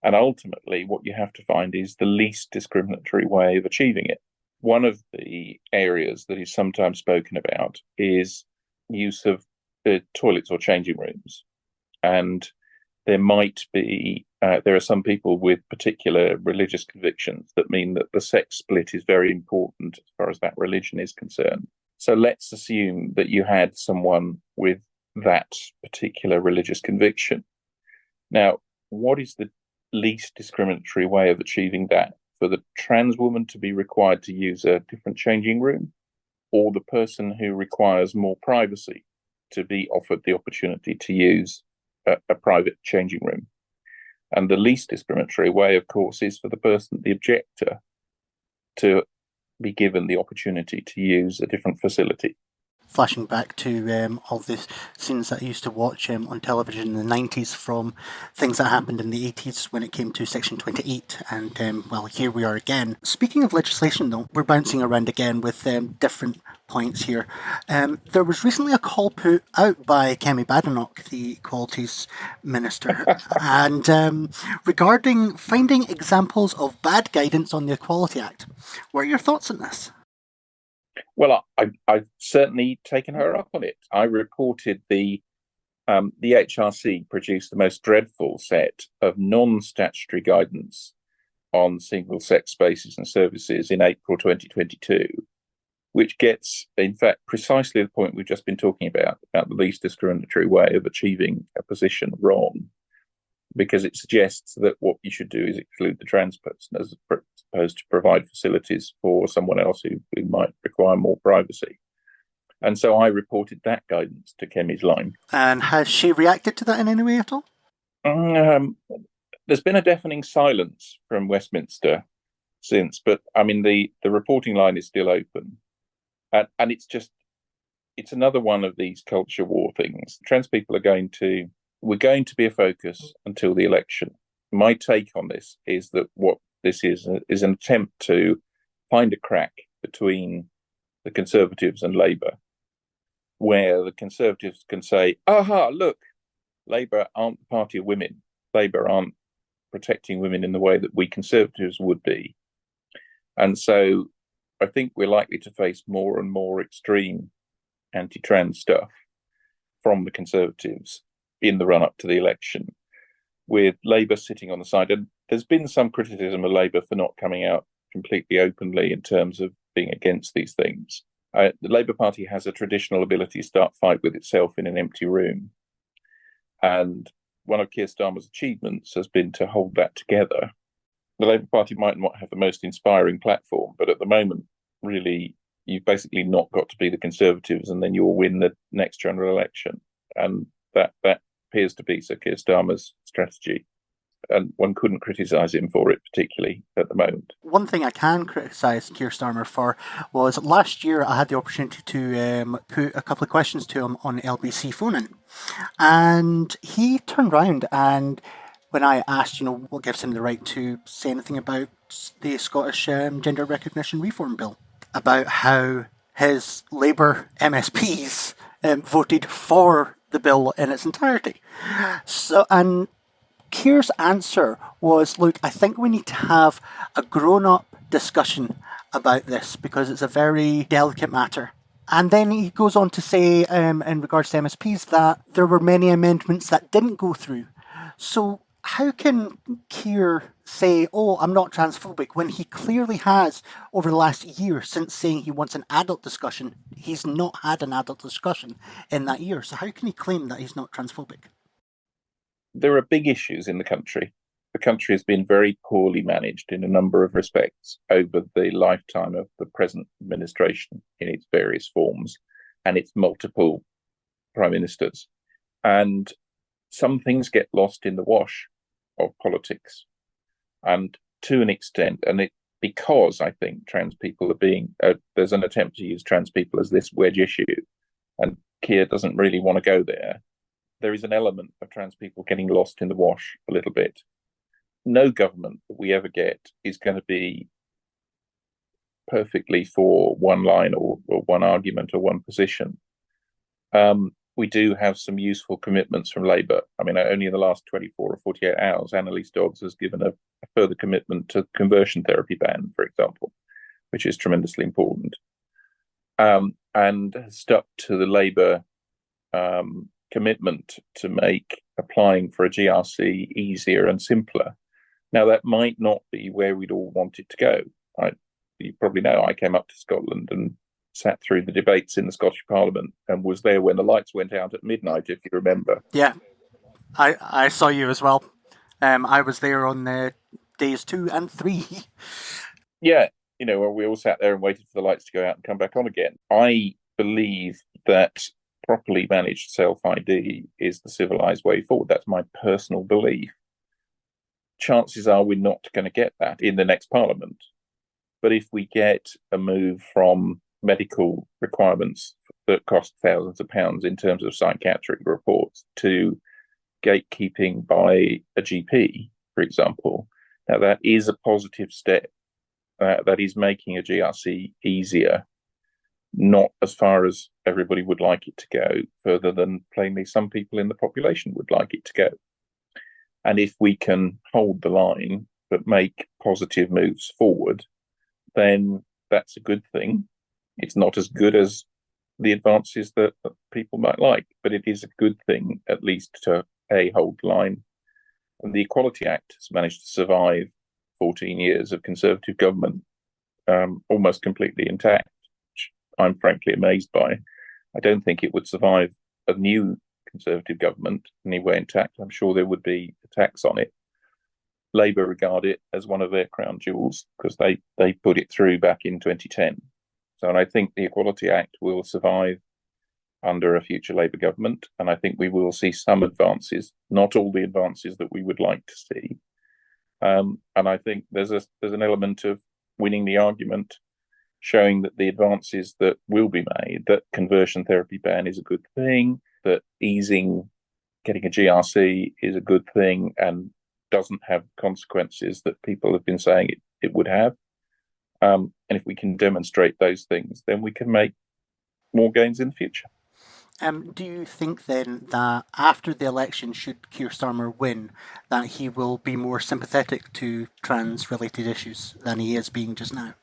And ultimately, what you have to find is the least discriminatory way of achieving it. One of the areas that is sometimes spoken about is use of the toilets or changing rooms. And there might be, there are some people with particular religious convictions that mean that the sex split is very important as far as that religion is concerned. So let's assume that you had someone with that particular religious conviction. Now, what is the least discriminatory way of achieving that? For the trans woman to be required to use a different changing room, or the person who requires more privacy to be offered the opportunity to use a private changing room? And the least discriminatory way, of course, is for the person, the objector, to be given the opportunity to use a different facility. Flashing back to all the scenes that I used to watch on television in the 90s from things that happened in the 80s when it came to Section 28. And, well, here we are again. Speaking of legislation, though, we're bouncing around again with different points here. There was recently a call put out by Kemi Badenoch, the Equalities Minister, and regarding finding examples of bad guidance on the Equality Act. What are your thoughts on this? Well, I've certainly taken her up on it. I reported the HRC produced the most dreadful set of non-statutory guidance on single-sex spaces and services in April 2022, which gets, in fact, precisely the point we've just been talking about the least discriminatory way of achieving a position wrong, because it suggests that what you should do is exclude the trans person as opposed to provide facilities for someone else who might require more privacy. And so I reported that guidance to Kemi's line. And has she reacted to that in any way at all? There's been a deafening silence from Westminster since, but I mean, the reporting line is still open. And it's another one of these culture war things. Trans people we're going to be a focus until the election. My take on this is that what this is an attempt to find a crack between the Conservatives and Labour, where the Conservatives can say, aha, look, Labour aren't the party of women. Labour aren't protecting women in the way that we Conservatives would be. And so I think we're likely to face more and more extreme anti-trans stuff from the Conservatives in the run-up to the election, with Labour sitting on the side. And there's been some criticism of Labour for not coming out completely openly in terms of being against these things. The Labour Party has a traditional ability to start fight with itself in an empty room. And one of Keir Starmer's achievements has been to hold that together. The Labour Party might not have the most inspiring platform, but at the moment, really, you've basically not got to be the Conservatives, and then you'll win the next general election. And that appears to be Sir Keir Starmer's strategy. And one couldn't criticise him for it particularly at the moment. One thing I can criticise Keir Starmer for was last year I had the opportunity to put a couple of questions to him on LBC phone-in. And he turned round, and when I asked, what gives him the right to say anything about the Scottish Gender Recognition Reform Bill, about how his Labour MSPs voted for the bill in its entirety. So, and Keir's answer was, look, I think we need to have a grown-up discussion about this because it's a very delicate matter. And then he goes on to say, in regards to MSPs, that there were many amendments that didn't go through. So How can Keir say, "Oh, I'm not transphobic," when he clearly has, over the last year, since saying he wants an adult discussion, he's not had an adult discussion in that year. So how can he claim that he's not transphobic? There are big issues in the country. The country has been very poorly managed in a number of respects over the lifetime of the present administration in its various forms and its multiple prime ministers. And some things get lost in the wash of politics. And to an extent, because I think trans people are being, there's an attempt to use trans people as this wedge issue, and Keir doesn't really want to go there. There is an element of trans people getting lost in the wash a little bit. No government that we ever get is going to be perfectly for one line or one argument or one position. We do have some useful commitments from Labour. I mean, only in the last 24 or 48 hours, Annalise Dodds has given a further commitment to conversion therapy ban, for example, which is tremendously important, and has stuck to the Labour commitment to make applying for a GRC easier and simpler. Now, that might not be where we'd all want it to go. You probably know I came up to Scotland and sat through the debates in the Scottish Parliament and was there when the lights went out at midnight, if you remember. Yeah, I saw you as well. I was there on days 2 and 3. Yeah, we all sat there and waited for the lights to go out and come back on again. I believe that properly managed self-ID is the civilised way forward. That's my personal belief. Chances are we're not going to get that in the next Parliament. But if we get a move from medical requirements that cost thousands of pounds in terms of psychiatric reports to gatekeeping by a GP, for example, now that is a positive step. That is making a GRC easier, not as far as everybody would like it to go, further than plainly some people in the population would like it to go. And if we can hold the line but make positive moves forward, then that's a good thing. It's not as good as the advances that people might like, but it is a good thing, at least, to hold the line. And the Equality Act has managed to survive 14 years of Conservative government almost completely intact, which I'm frankly amazed by. I don't think it would survive a new Conservative government anywhere intact. I'm sure there would be attacks on it. Labour regard it as one of their crown jewels because they put it through back in 2010. So, and I think the Equality Act will survive under a future Labour government, and I think we will see some advances, not all the advances that we would like to see. And I think there's an element of winning the argument, showing that the advances that will be made, that conversion therapy ban is a good thing, that getting a GRC is a good thing and doesn't have consequences that people have been saying it would have. And if we can demonstrate those things, then we can make more gains in the future. Do you think then that after the election, should Keir Starmer win, that he will be more sympathetic to trans-related issues than he is being just now?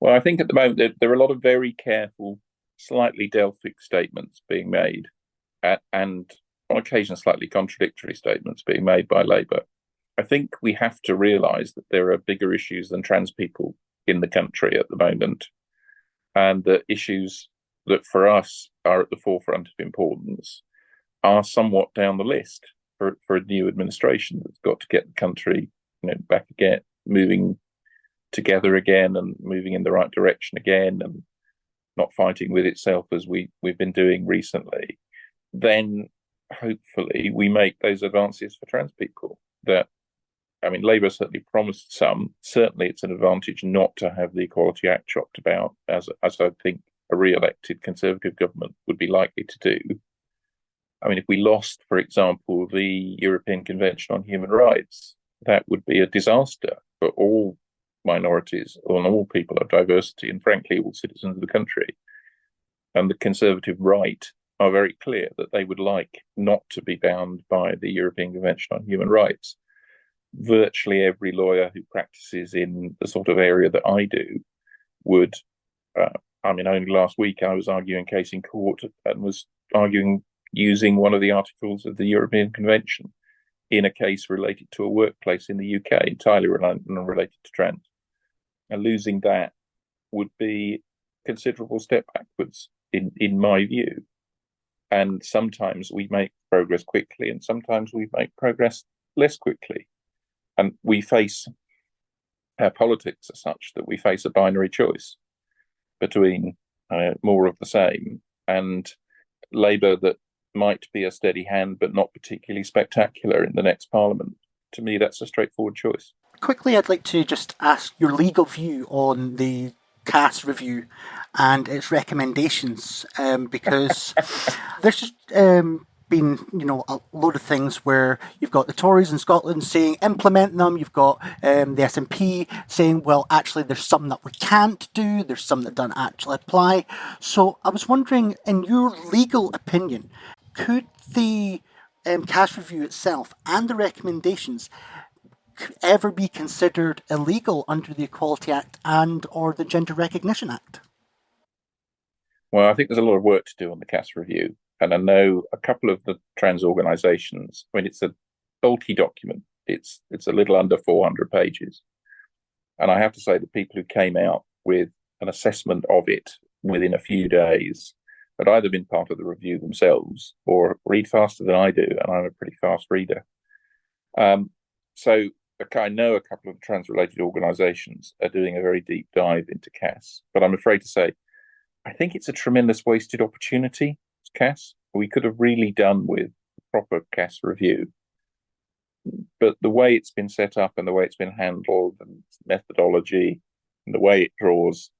Well, I think at the moment there are a lot of very careful, slightly Delphic statements being made, and on occasion slightly contradictory statements being made by Labour. I think we have to realise that there are bigger issues than trans people in the country at the moment, and the issues that for us are at the forefront of importance are somewhat down the list for a new administration that's got to get the country back again, moving together again and moving in the right direction again and not fighting with itself as we've been doing recently. Then hopefully we make those advances for trans people. Labour certainly promised some. Certainly it's an advantage not to have the Equality Act chopped about, as I think a re-elected Conservative government would be likely to do. If we lost, for example, the European Convention on Human Rights, that would be a disaster for all minorities and all people of diversity and, frankly, all citizens of the country. And the Conservative right are very clear that they would like not to be bound by the European Convention on Human Rights. Virtually every lawyer who practices in the sort of area that I do would. Only last week I was arguing a case in court and was arguing using one of the articles of the European Convention in a case related to a workplace in the UK, entirely unrelated to trans. And losing that would be a considerable step backwards, in my view. And sometimes we make progress quickly, and sometimes we make progress less quickly. And we face our politics are such that we face a binary choice between more of the same and Labour that might be a steady hand but not particularly spectacular in the next Parliament. To me, that's a straightforward choice. Quickly, I'd like to just ask your legal view on the Cass review and its recommendations, because there's just been, a load of things where you've got the Tories in Scotland saying implement them, you've got the SNP saying, well, actually there's some that we can't do, there's some that don't actually apply. So I was wondering, in your legal opinion, could the Cass review itself and the recommendations ever be considered illegal under the Equality Act and or the Gender Recognition Act? Well, I think there's a lot of work to do on the Cass review. And I know a couple of the trans organisations, I mean, it's a bulky document. It's a little under 400 pages. And I have to say the people who came out with an assessment of it within a few days had either been part of the review themselves or read faster than I do, and I'm a pretty fast reader. So I know a couple of trans-related organisations are doing a very deep dive into Cass, but I'm afraid to say, I think it's a tremendous wasted opportunity, Cass. We could have really done with a proper Cass review. But the way it's been set up and the way it's been handled and methodology and the way it draws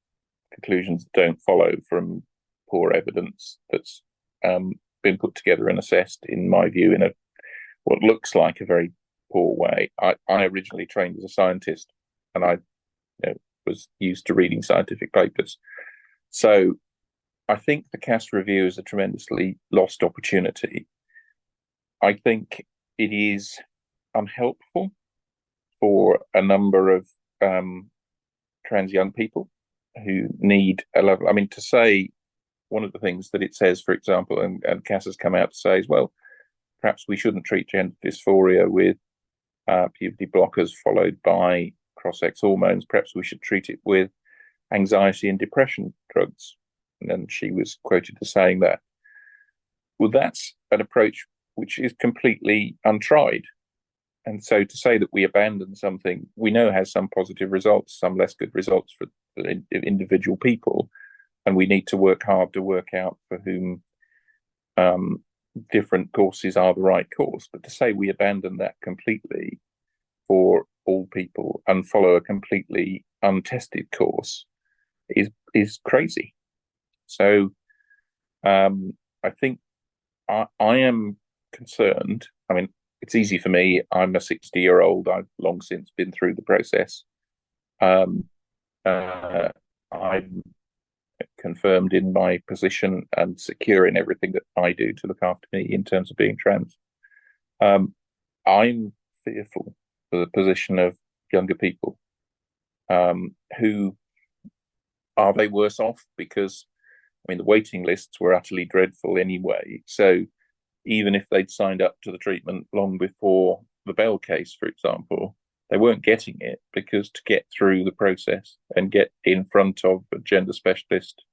conclusions that don't follow from poor evidence that's been put together and assessed, in my view, in what looks like a very poor way. I originally trained as a scientist, and I was used to reading scientific papers. So I think the Cass review is a tremendously lost opportunity. I think it is unhelpful for a number of trans young people who need a level. I mean, to say one of the things that it says, for example, and Cass has come out to say as well, perhaps we shouldn't treat gender dysphoria with puberty blockers followed by cross-sex hormones. Perhaps we should treat it with anxiety and depression drugs. And then she was quoted as saying that. Well, that's an approach which is completely untried. And so to say that we abandon something we know has some positive results, some less good results for individual people, and we need to work hard to work out for whom different courses are the right course. But to say we abandon that completely for all people and follow a completely untested course is crazy. So I think I am concerned. I mean, it's easy for me. I'm a 60-year-old. I've long since been through the process. I'm confirmed in my position and secure in everything that I do to look after me in terms of being trans. I'm fearful for the position of younger people. Who are they worse off? Because, I mean, the waiting lists were utterly dreadful anyway. So even if they'd signed up to the treatment long before the Bell case, for example, they weren't getting it because to get through the process and get in front of a gender specialist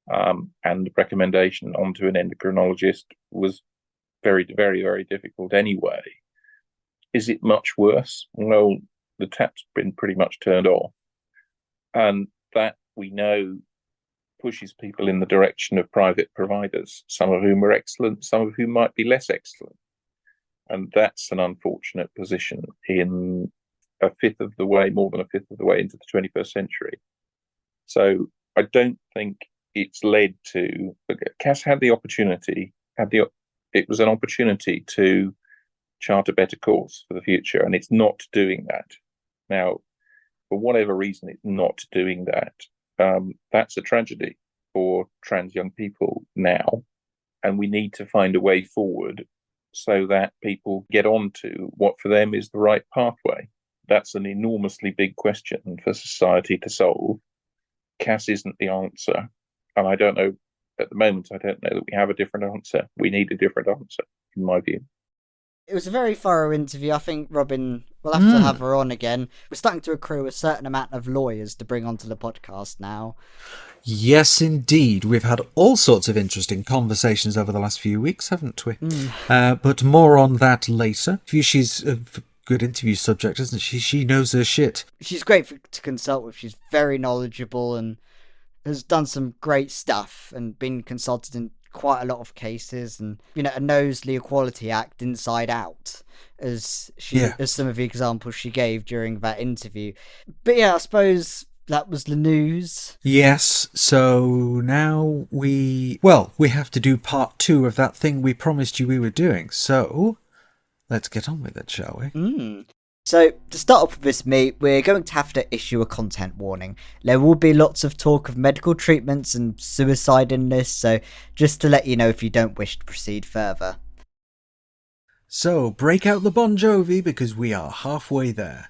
and the recommendation onto an endocrinologist was very, very, very difficult anyway. Is it much worse? Well, the tap's been pretty much turned off. And that, we know, pushes people in the direction of private providers, some of whom are excellent, some of whom might be less excellent. And that's an unfortunate position in a fifth of the way, more than a fifth of the way into the 21st century. So I don't think it's led to... Cass had the opportunity, it was an opportunity to chart a better course for the future, and it's not doing that. Now, for whatever reason, it's not doing that. That's a tragedy for trans young people now, and we need to find a way forward so that people get on to what for them is the right pathway. That's an enormously big question for society to solve. Cass isn't the answer, and I don't know, at the moment, I don't know that we have a different answer. We need a different answer, in my view. It was a very thorough interview. I think Robin, we'll have to have her on again. We're starting to accrue a certain amount of lawyers to bring onto the podcast now. Yes, indeed. We've had all sorts of interesting conversations over the last few weeks, haven't we? But more on that later. She's a good interview subject, isn't she? She knows her shit. She's great to consult with. She's very knowledgeable and has done some great stuff and been consulted in quite a lot of cases, and knows the Equality Act inside out, as some of the examples she gave during that interview. But yeah, I suppose that was the news. Yes, so now we have to do part 2 of that thing we promised you we were doing. So let's get on with it, shall we? So, to start off with this meet, we're going to have to issue a content warning. There will be lots of talk of medical treatments and suicide in this, so just to let you know if you don't wish to proceed further. So, break out the Bon Jovi, because we are halfway there.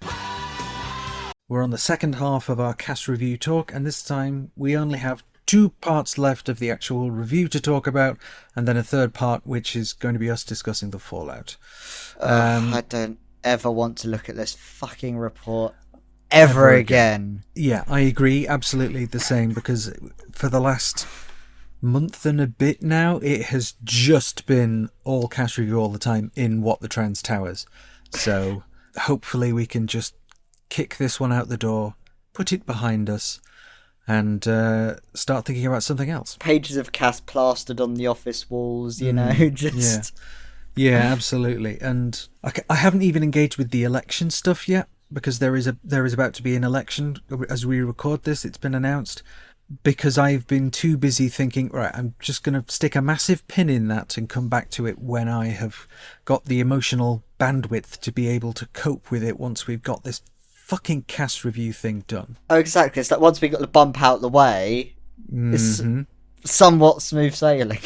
We're on the second half of our cast review talk, and this time we only have 2 parts left of the actual review to talk about, and then a third part, which is going to be us discussing the fallout. I don't ever want to look at this fucking report ever again. Yeah, I agree, absolutely the same, because for the last month and a bit now, it has just been all cast review all the time in What the Trans Towers. So hopefully we can just kick this one out the door, put it behind us, and start thinking about something else. Pages of Cass plastered on the office walls, just... Yeah, absolutely. And I haven't even engaged with the election stuff yet, because there is about to be an election as we record this. It's been announced, because I've been too busy thinking, right, I'm just going to stick a massive pin in that and come back to it when I have got the emotional bandwidth to be able to cope with it once we've got this fucking cast review thing done. Oh, exactly. It's like once we got the bump out the way, it's somewhat smooth sailing.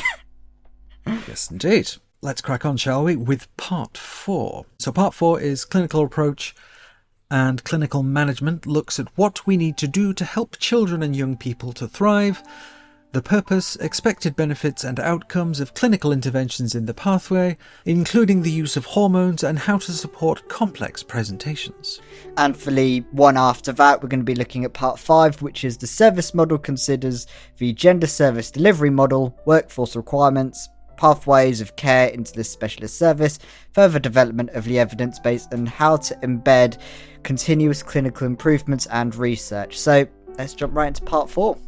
Yes, indeed. Let's crack on, shall we, with part 4. So part 4 is clinical approach, and clinical management looks at what we need to do to help children and young people to thrive, the purpose, expected benefits and outcomes of clinical interventions in the pathway, including the use of hormones and how to support complex presentations. And for the one after that, we're going to be looking at part 5, which is the service model considers the gender service delivery model, workforce requirements, pathways of care into this specialist service, further development of the evidence base, and how to embed continuous clinical improvements and research. So let's jump right into part 4.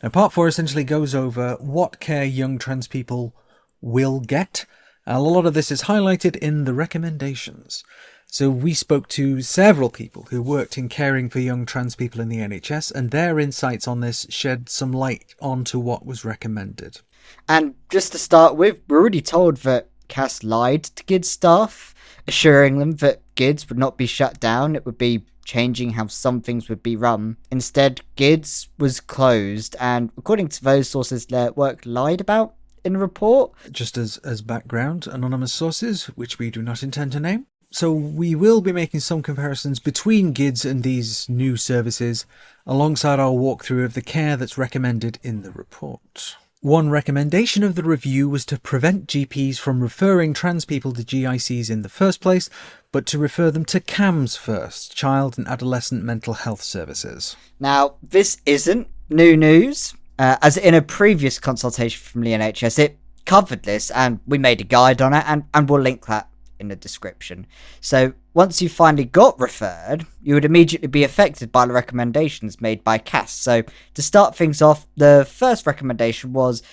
Now, part 4 essentially goes over what care young trans people will get. A lot of this is highlighted in the recommendations. So we spoke to several people who worked in caring for young trans people in the NHS, and their insights on this shed some light onto what was recommended. And just to start with, we're already told that Cass lied to GIDS staff, assuring them that GIDS would not be shut down. It would be changing how some things would be run. Instead, GIDS was closed, and according to those sources, their work lied about in the report. Just as background, anonymous sources, which we do not intend to name. So we will be making some comparisons between GIDS and these new services, alongside our walkthrough of the care that's recommended in the report. One recommendation of the review was to prevent GPs from referring trans people to GICs in the first place, but to refer them to CAMS first, Child and Adolescent Mental Health Services. Now, this isn't new news, as in a previous consultation from the NHS, it covered this, and we made a guide on it, and we'll link that in the description. So once you finally got referred, you would immediately be affected by the recommendations made by Cass. So to start things off, the first recommendation was,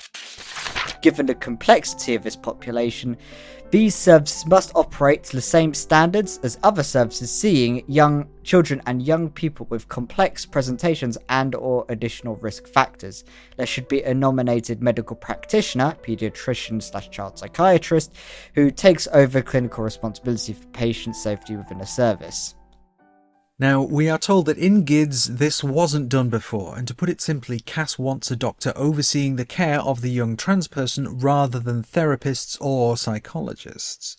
given the complexity of this population, these services must operate to the same standards as other services seeing young children and young people with complex presentations and or additional risk factors. There should be a nominated medical practitioner, paediatrician/child psychiatrist, who takes over clinical responsibility for patient safety within a service. Now, we are told that in GIDS this wasn't done before, and to put it simply, Cass wants a doctor overseeing the care of the young trans person rather than therapists or psychologists.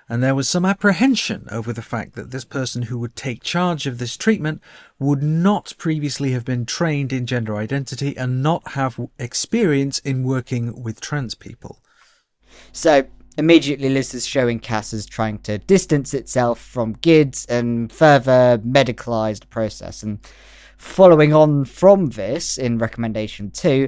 And there was some apprehension over the fact that this person who would take charge of this treatment would not previously have been trained in gender identity and not have experience in working with trans people. So, Immediately, Liz is showing Cass as trying to distance itself from Gids and further medicalise the process. And following on from this, in recommendation 2,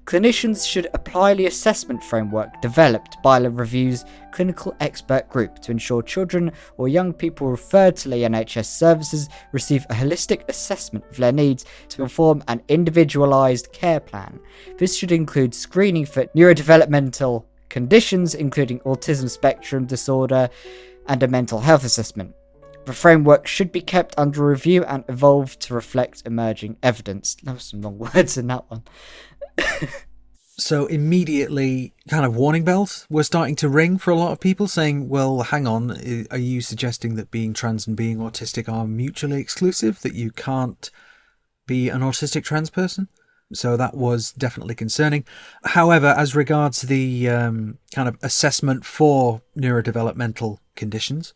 clinicians should apply the assessment framework developed by the review's clinical expert group to ensure children or young people referred to the NHS services receive a holistic assessment of their needs to inform an individualised care plan. This should include screening for neurodevelopmental conditions, including autism spectrum disorder, and a mental health assessment. The framework should be kept under review and evolve to reflect emerging evidence. There were some long words in that one. So immediately, kind of warning bells were starting to ring for a lot of people, saying, well, hang on, are you suggesting that being trans and being autistic are mutually exclusive, that you can't be an autistic trans person? So that was definitely concerning. However, as regards the kind of assessment for neurodevelopmental conditions,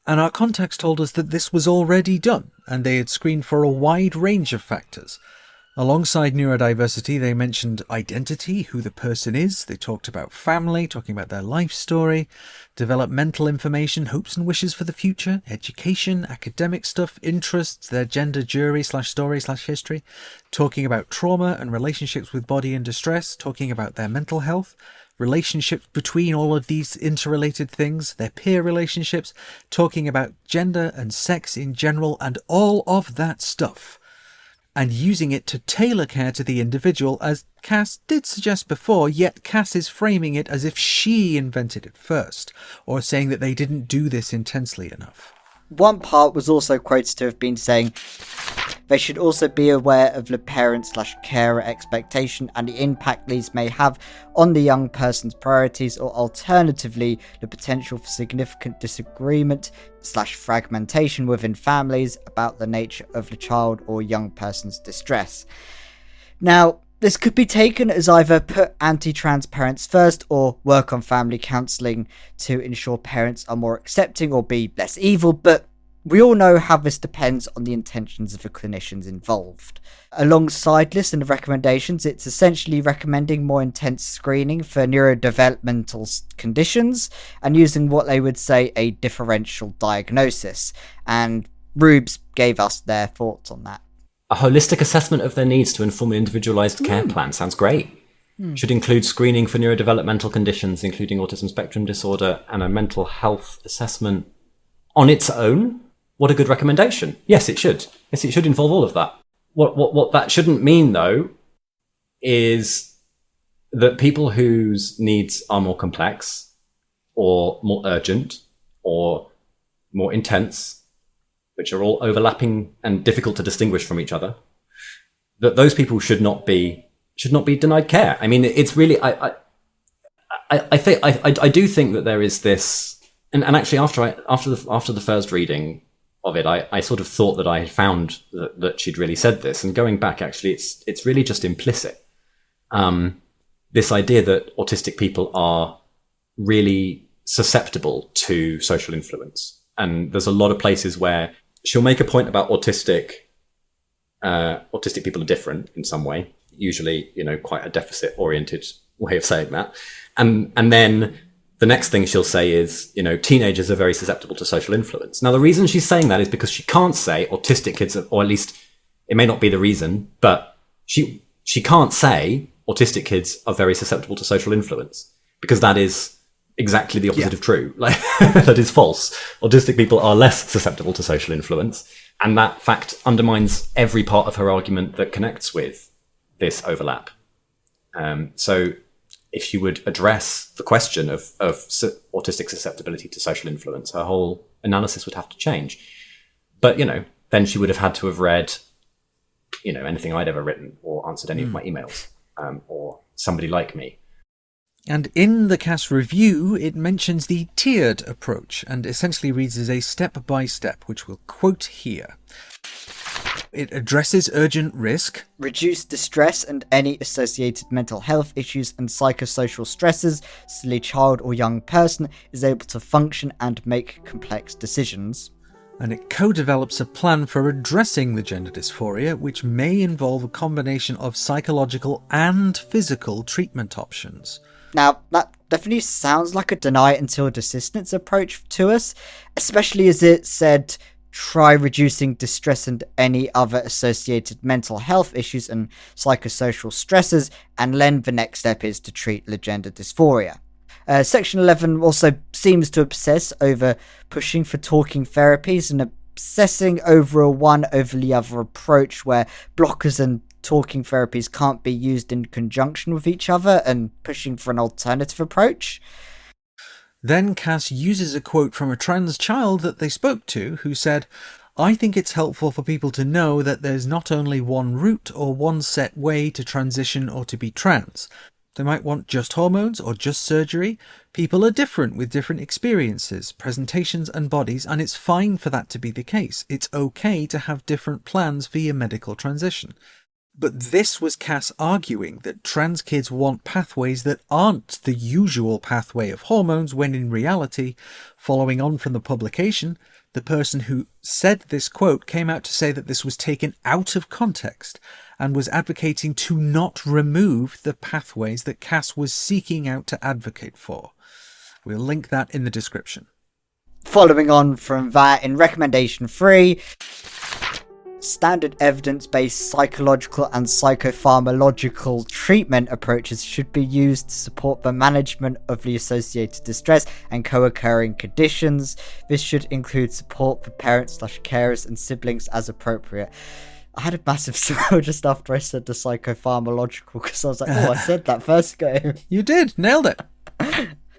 and our contacts told us that this was already done, and they had screened for a wide range of factors. Alongside neurodiversity, they mentioned identity, who the person is. They talked about family, talking about their life story, developmental information, hopes and wishes for the future, education, academic stuff, interests, their gender, jury/story/history, talking about trauma and relationships with body and distress, talking about their mental health, relationships between all of these interrelated things, their peer relationships, talking about gender and sex in general, and all of that stuff, and using it to tailor care to the individual, as Cass did suggest before, yet Cass is framing it as if she invented it first, or saying that they didn't do this intensely enough. One part was also quoted to have been saying they should also be aware of the parent/carer expectation and the impact these may have on the young person's priorities, or alternatively the potential for significant disagreement/fragmentation within families about the nature of the child or young person's distress. Now, this could be taken as either put anti-trans parents first or work on family counselling to ensure parents are more accepting or be less evil, but we all know how this depends on the intentions of the clinicians involved. Alongside this and the recommendations, it's essentially recommending more intense screening for neurodevelopmental conditions and using what they would say a differential diagnosis. And Reubs gave us their thoughts on that. A holistic assessment of their needs to inform an individualised care plan sounds great. Should include screening for neurodevelopmental conditions, including autism spectrum disorder, and a mental health assessment on its own. What a good recommendation. Yes, it should. Yes, it should involve all of that. What that shouldn't mean, though, is that people whose needs are more complex or more urgent or more intense, which are all overlapping and difficult to distinguish from each other, that those people should not be denied care. I mean, it's really, I do think that there is this, and actually after the first reading of it, I sort of thought that I had found that she'd really said this, and going back, actually, it's really just implicit. This idea that autistic people are really susceptible to social influence, and there's a lot of places where she'll make a point about autistic people are different in some way, usually, quite a deficit-oriented way of saying that. And then the next thing she'll say is, teenagers are very susceptible to social influence. Now, the reason she's saying that is because she can't say autistic kids, or at least it may not be the reason, but she can't say autistic kids are very susceptible to social influence, because that is exactly the opposite of true. Like, that is false. Autistic people are less susceptible to social influence, and that fact undermines every part of her argument that connects with this overlap. So if she would address the question of autistic susceptibility to social influence, her whole analysis would have to change. But, then she would have had to have read, anything I'd ever written, or answered any of my emails, or somebody like me. And in the Cass review, it mentions the tiered approach, and essentially reads as a step-by-step, which we'll quote here. It addresses urgent risk, reduce distress and any associated mental health issues and psychosocial stresses so the child or young person is able to function and make complex decisions. And it co-develops a plan for addressing the gender dysphoria, which may involve a combination of psychological and physical treatment options. Now, that definitely sounds like a deny it until desistance approach to us, especially as it said try reducing distress and any other associated mental health issues and psychosocial stresses, and then the next step is to treat the gender dysphoria. Section 11 also seems to obsess over pushing for talking therapies and obsessing over a one over the other approach where blockers and talking therapies can't be used in conjunction with each other and pushing for an alternative approach. Then Cass uses a quote from a trans child that they spoke to who said, "I think it's helpful for people to know that there's not only one route or one set way to transition or to be trans. They might want just hormones or just surgery. People are different with different experiences, presentations and bodies, and it's fine for that to be the case. It's okay to have different plans for your medical transition." But this was Cass arguing that trans kids want pathways that aren't the usual pathway of hormones, when in reality, following on from the publication, the person who said this quote came out to say that this was taken out of context and was advocating to not remove the pathways that Cass was seeking out to advocate for. We'll link that in the description. Following on from that, in recommendation 3, standard evidence-based psychological and psychopharmacological treatment approaches should be used to support the management of the associated distress and co-occurring conditions. This should include support for parents/carers and siblings as appropriate. I had a massive smile just after I said the psychopharmacological, because I was like, oh, I said that first go. You did, nailed it.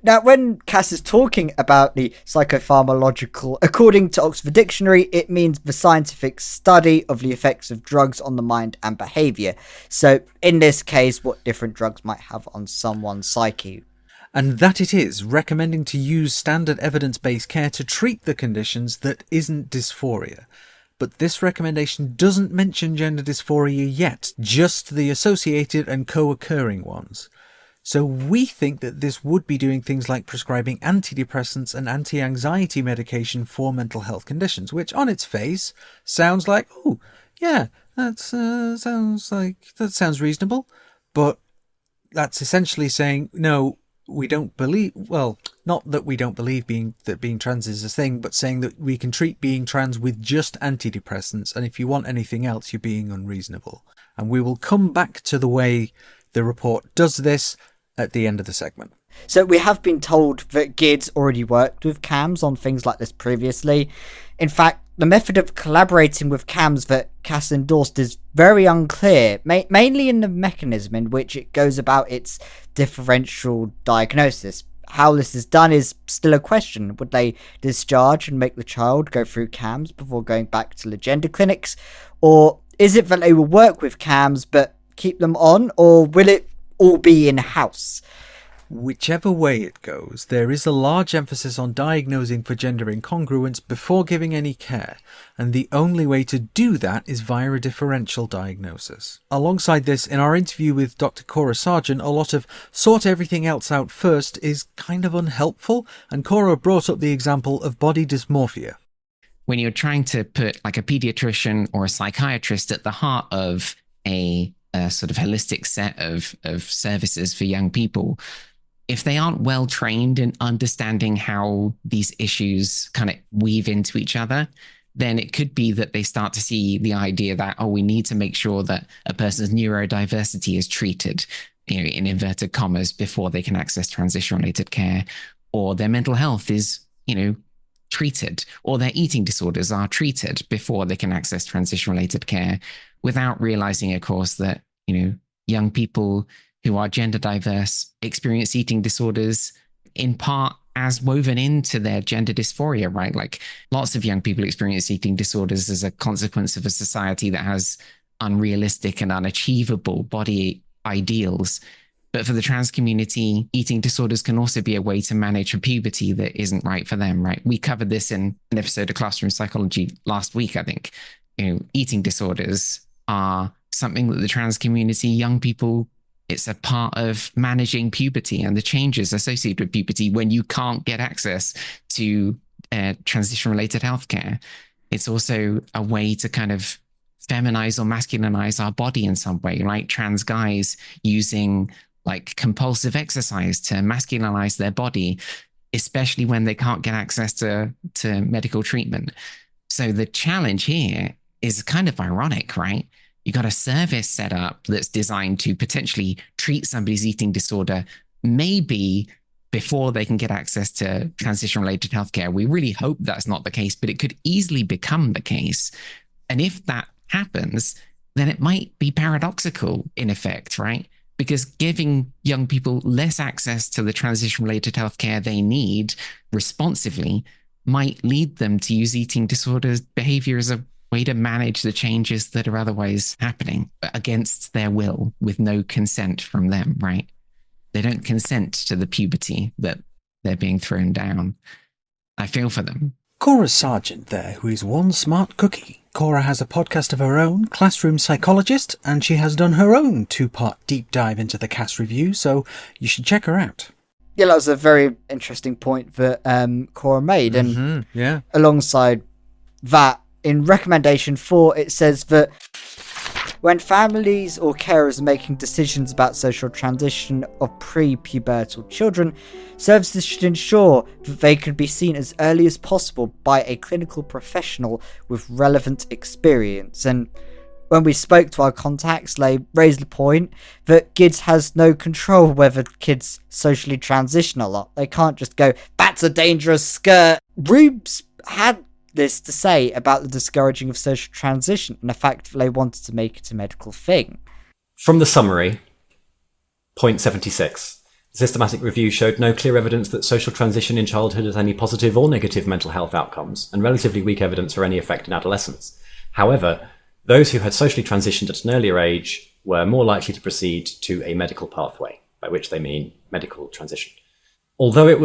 Now, when Cass is talking about the psychopharmacological, according to Oxford Dictionary, it means the scientific study of the effects of drugs on the mind and behaviour. So, in this case, what different drugs might have on someone's psyche. And that it is, recommending to use standard evidence-based care to treat the conditions that isn't dysphoria. But this recommendation doesn't mention gender dysphoria yet, just the associated and co-occurring ones. So we think that this would be doing things like prescribing antidepressants and anti-anxiety medication for mental health conditions, which on its face sounds like, oh, yeah, that sounds reasonable. But that's essentially saying, no, we don't believe, well, not that we don't believe that being trans is a thing, but saying that we can treat being trans with just antidepressants, and if you want anything else, you're being unreasonable. And we will come back to the way the report does this at the end of the segment. So we have been told that GIDS already worked with CAMS on things like this previously. In fact, the method of collaborating with CAMS that Cass endorsed is very unclear, mainly in the mechanism in which it goes about its differential diagnosis. How this is done is still a question. Would they discharge and make the child go through CAMS before going back to the gender clinics? Or is it that they will work with CAMS but keep them on? Or will it all be in-house? Whichever way it goes, there is a large emphasis on diagnosing for gender incongruence before giving any care, and the only way to do that is via a differential diagnosis. Alongside this, in our interview with Dr. Cora Sargent, a lot of sort everything else out first is kind of unhelpful, and Cora brought up the example of body dysmorphia. When you're trying to put like a pediatrician or a psychiatrist at the heart of a sort of holistic set of services for young people, if they aren't well trained in understanding how these issues kind of weave into each other, then it could be that they start to see the idea that, oh, we need to make sure that a person's neurodiversity is treated, you know, in inverted commas, before they can access transition-related care, or their mental health is, you know, treated, or their eating disorders are treated before they can access transition-related care, without realizing, of course, that, you know, young people who are gender diverse experience eating disorders in part as woven into their gender dysphoria, right? Like lots of young people experience eating disorders as a consequence of a society that has unrealistic and unachievable body ideals. But for the trans community, eating disorders can also be a way to manage a puberty that isn't right for them, right? We covered this in an episode of Classroom Psychology last week, I think. You know, eating disorders are something that the trans community, young people, it's a part of managing puberty and the changes associated with puberty when you can't get access to transition-related healthcare. It's also a way to kind of feminize or masculinize our body in some way, right? Trans guys using like compulsive exercise to masculinize their body, especially when they can't get access to medical treatment. So the challenge here is kind of ironic, right? You got a service set up that's designed to potentially treat somebody's eating disorder, maybe before they can get access to transition-related healthcare. We really hope that's not the case, but it could easily become the case. And if that happens, then it might be paradoxical in effect, right? Because giving young people less access to the transition-related healthcare they need responsively might lead them to use eating disorders behavior as a way to manage the changes that are otherwise happening against their will with no consent from them, right? They don't consent to the puberty that they're being thrown down. I feel for them. Cora Sargent there, who is one smart cookie. Cora has a podcast of her own, Classroom Psychologist, and she has done her own 2-part deep dive into the Cass review, so you should check her out. Yeah, that was a very interesting point that Cora made. And alongside that, in recommendation 4, it says that when families or carers are making decisions about social transition of pre-pubertal children, services should ensure that they can be seen as early as possible by a clinical professional with relevant experience. And when we spoke to our contacts, they raised the point that GIDS has no control whether kids socially transition a lot. They can't just go, that's a dangerous skirt. Reubs had this to say about the discouraging of social transition and the fact that they wanted to make it a medical thing. From the summary, point 76. The systematic review showed no clear evidence that social transition in childhood has any positive or negative mental health outcomes, and relatively weak evidence for any effect in adolescence. However, those who had socially transitioned at an earlier age were more likely to proceed to a medical pathway, by which they mean medical transition. Although it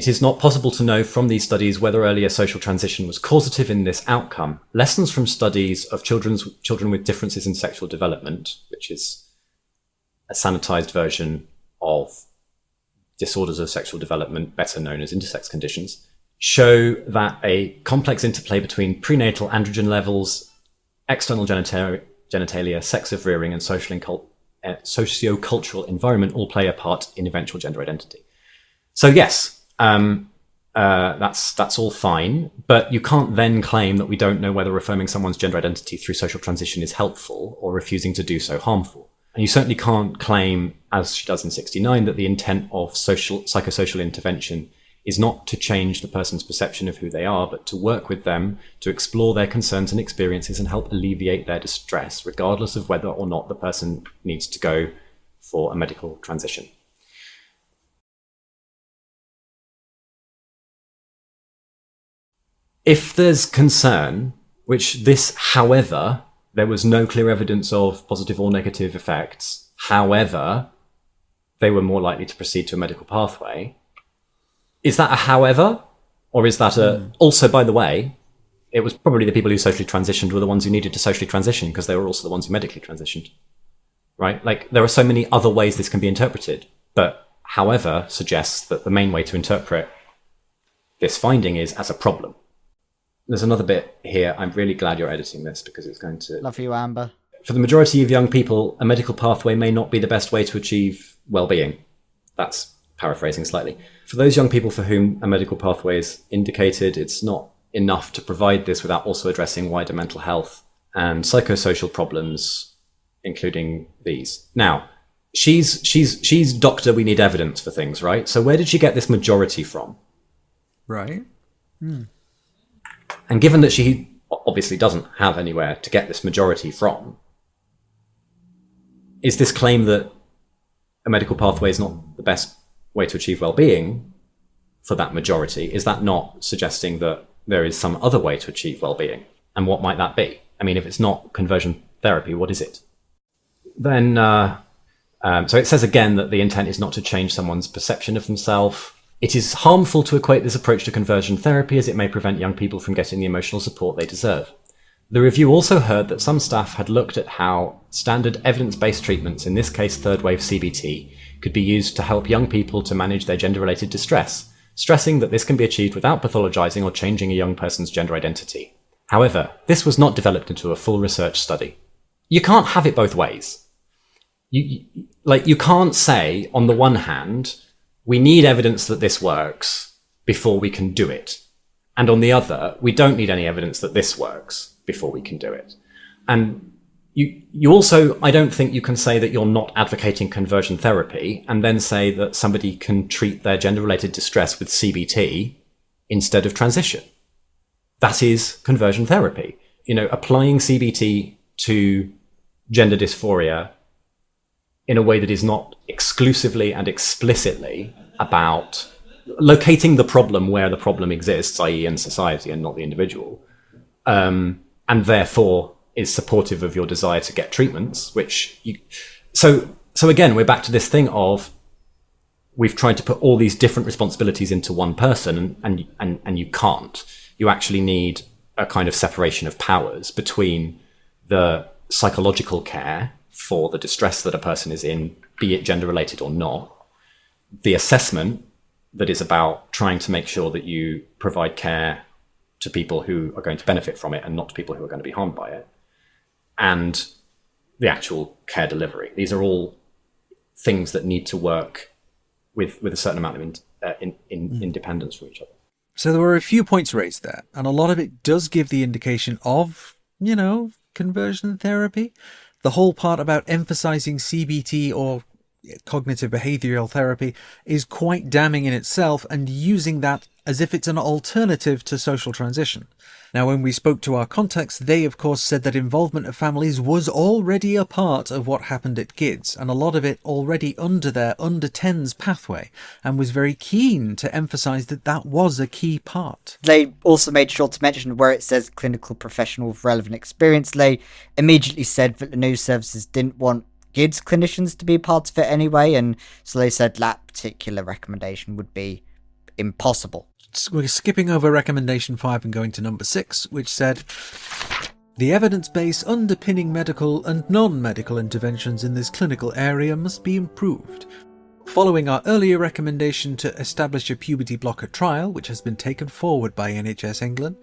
is not possible to know from these studies whether earlier social transition was causative in this outcome, lessons from studies of children with differences in sexual development, which is a sanitized version of disorders of sexual development, better known as intersex conditions, show that a complex interplay between prenatal androgen levels, external genitalia, sex of rearing, and socio-cultural environment all play a part in eventual gender identity. So yes, that's all fine, but you can't then claim that we don't know whether affirming someone's gender identity through social transition is helpful or refusing to do so harmful. And you certainly can't claim, as she does in 69, that the intent of psychosocial intervention is not to change the person's perception of who they are, but to work with them, to explore their concerns and experiences and help alleviate their distress, regardless of whether or not the person needs to go for a medical transition. If there's concern, which this, however, there was no clear evidence of positive or negative effects, however, they were more likely to proceed to a medical pathway. Is that a however? Or is that a, also, by the way, it was probably the people who socially transitioned were the ones who needed to socially transition because they were also the ones who medically transitioned, right? Like, there are so many other ways this can be interpreted, but however suggests that the main way to interpret this finding is as a problem. There's another bit here. I'm really glad you're editing this because it's going to... Love you, Amber. For the majority of young people, a medical pathway may not be the best way to achieve well-being. That's paraphrasing slightly. For those young people for whom a medical pathway is indicated, it's not enough to provide this without also addressing wider mental health and psychosocial problems, including these. Now, she's doctor, we need evidence for things, right? So where did she get this majority from? Right. And given that she obviously doesn't have anywhere to get this majority from, is this claim that a medical pathway is not the best way to achieve well-being for that majority, is that not suggesting that there is some other way to achieve well-being? And what might that be? I mean, if it's not conversion therapy, what is it? Then, so it says again that the intent is not to change someone's perception of themselves. It is harmful to equate this approach to conversion therapy as it may prevent young people from getting the emotional support they deserve. The review also heard that some staff had looked at how standard evidence-based treatments, in this case third-wave CBT, could be used to help young people to manage their gender-related distress, stressing that this can be achieved without pathologizing or changing a young person's gender identity. However, this was not developed into a full research study. You can't have it both ways. you can't say on the one hand, we need evidence that this works before we can do it. And on the other, we don't need any evidence that this works before we can do it. And you also, I don't think you can say that you're not advocating conversion therapy and then say that somebody can treat their gender-related distress with CBT instead of transition. That is conversion therapy. Applying CBT to gender dysphoria in a way that is not exclusively and explicitly about locating the problem where the problem exists, i.e. in society and not the individual, and therefore is supportive of your desire to get treatments, so again, we're back to this thing of we've tried to put all these different responsibilities into one person, and you can't. You actually need a kind of separation of powers between the psychological care for the distress that a person is in, be it gender related or not, the assessment that is about trying to make sure that you provide care to people who are going to benefit from it and not to people who are going to be harmed by it, and the actual care delivery. These are all things that need to work with a certain amount of independence from each other. So there were a few points raised there, and a lot of it does give the indication of, conversion therapy. The whole part about emphasizing CBT or cognitive behavioral therapy is quite damning in itself, and using that as if it's an alternative to social transition. Now, when we spoke to our contacts, they of course said that involvement of families was already a part of what happened at GIDS, and a lot of it already under their under 10s pathway, and was very keen to emphasize that that was a key part. They also made sure to mention where it says clinical professional with relevant experience. They immediately said that the news services didn't want GIDS clinicians to be a part of it anyway, and so they said that particular recommendation would be impossible. We're skipping over recommendation 5 and going to number 6, which said, the evidence base underpinning medical and non-medical interventions in this clinical area must be improved. Following our earlier recommendation to establish a puberty blocker trial, which has been taken forward by NHS England,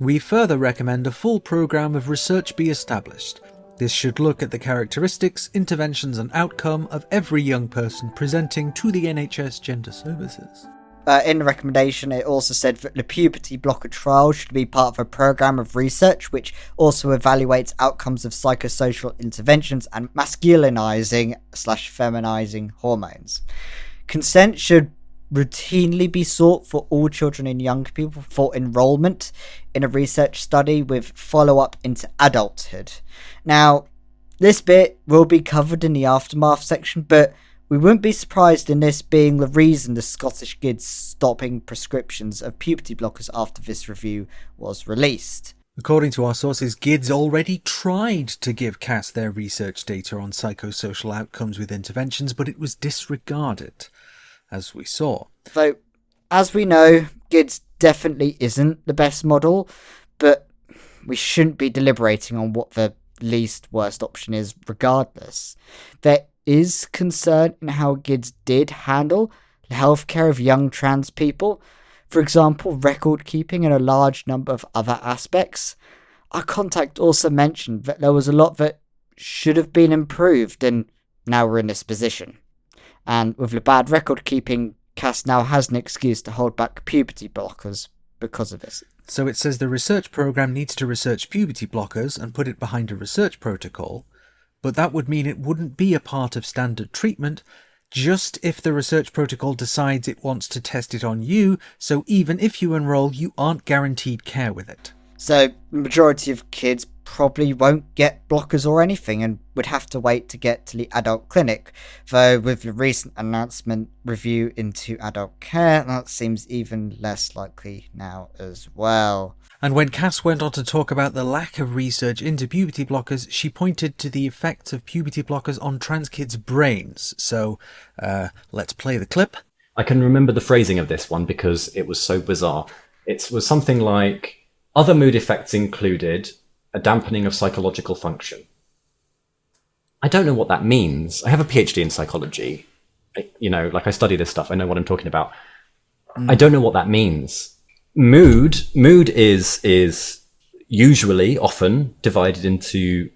we further recommend a full programme of research be established. This should look at the characteristics, interventions and outcome of every young person presenting to the NHS Gender Services. In the recommendation, it also said that the puberty blocker trial should be part of a programme of research which also evaluates outcomes of psychosocial interventions and masculinizing/feminizing hormones. Consent should routinely be sought for all children and young people for enrolment in a research study with follow-up into adulthood. Now, this bit will be covered in the aftermath section, but we wouldn't be surprised in this being the reason the Scottish GIDS stopping prescriptions of puberty blockers after this review was released. According to our sources, GIDS already tried to give Cass their research data on psychosocial outcomes with interventions, but it was disregarded, as we saw. So, as we know, GIDS definitely isn't the best model, but we shouldn't be deliberating on what the least worst option is regardless. There is concern in how GIDS did handle the healthcare of young trans people. For example, record keeping and a large number of other aspects. Our contact also mentioned that there was a lot that should have been improved, and now we're in this position. And with the bad record keeping, Cass now has an excuse to hold back puberty blockers because of this. So it says the research programme needs to research puberty blockers and put it behind a research protocol, but that would mean it wouldn't be a part of standard treatment, just if the research protocol decides it wants to test it on you, so even if you enroll, you aren't guaranteed care with it. So the majority of kids probably won't get blockers or anything and would have to wait to get to the adult clinic, though with the recent announcement review into adult care, that seems even less likely now as well. And when Cass went on to talk about the lack of research into puberty blockers, she pointed to the effects of puberty blockers on trans kids' brains. So, let's play the clip. I can remember the phrasing of this one because it was so bizarre. It was something like, other mood effects included a dampening of psychological function. I don't know what that means. I have a PhD in psychology. I study this stuff. I know what I'm talking about. I don't know what that means. Mood is usually often divided into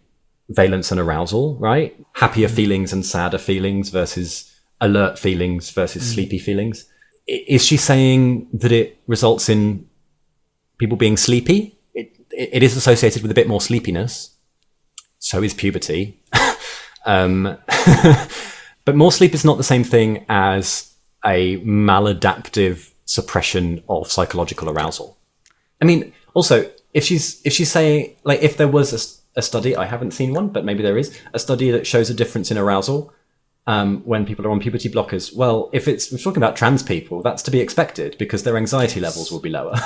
valence and arousal, right? Happier feelings and sadder feelings versus alert feelings versus sleepy feelings. Is she saying that it results in people being sleepy? It is associated with a bit more sleepiness. So is puberty. But more sleep is not the same thing as a maladaptive suppression of psychological arousal. I mean, also, if she's saying, like, if there was a study, I haven't seen one, but maybe there is, a study that shows a difference in arousal when people are on puberty blockers. Well, if we're talking about trans people, that's to be expected because their anxiety levels will be lower.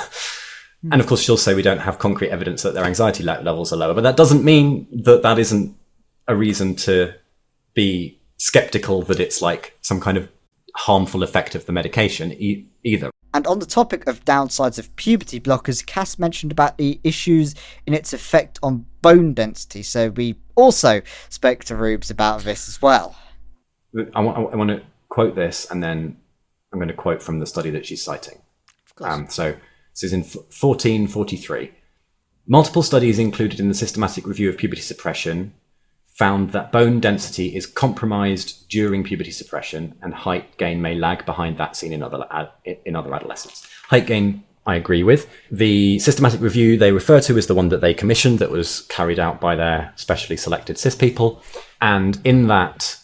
And of course, she'll say we don't have concrete evidence that their anxiety levels are lower, but that doesn't mean that that isn't a reason to be skeptical that it's like some kind of harmful effect of the medication either. And on the topic of downsides of puberty blockers, Cass mentioned about the issues in its effect on bone density. So we also spoke to Reubs about this as well. I want to quote this, and then I'm going to quote from the study that she's citing. Of course. So this is in 1443. Multiple studies included in the systematic review of puberty suppression found that bone density is compromised during puberty suppression, and height gain may lag behind that seen in other adolescents. Height gain, I agree with. The systematic review they refer to is the one that they commissioned that was carried out by their specially selected cis people. And in that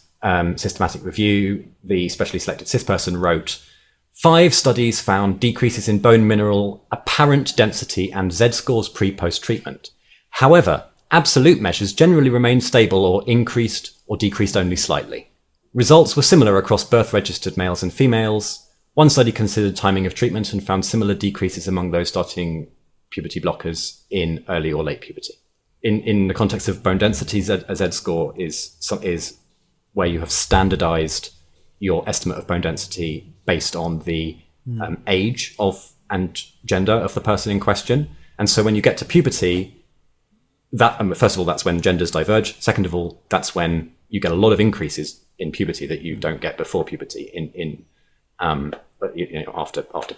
systematic review, the specially selected cis person wrote, 5 studies found decreases in bone mineral apparent density and Z-scores pre-post treatment. However, absolute measures generally remained stable or increased or decreased only slightly. Results were similar across birth-registered males and females. One study considered timing of treatment and found similar decreases among those starting puberty blockers in early or late puberty. In the context of bone density, a Z-score is where you have standardized your estimate of bone density based on the age of and gender of the person in question. And so when you get to puberty, that first of all, that's when genders diverge. Second of all, that's when you get a lot of increases in puberty that you don't get before puberty after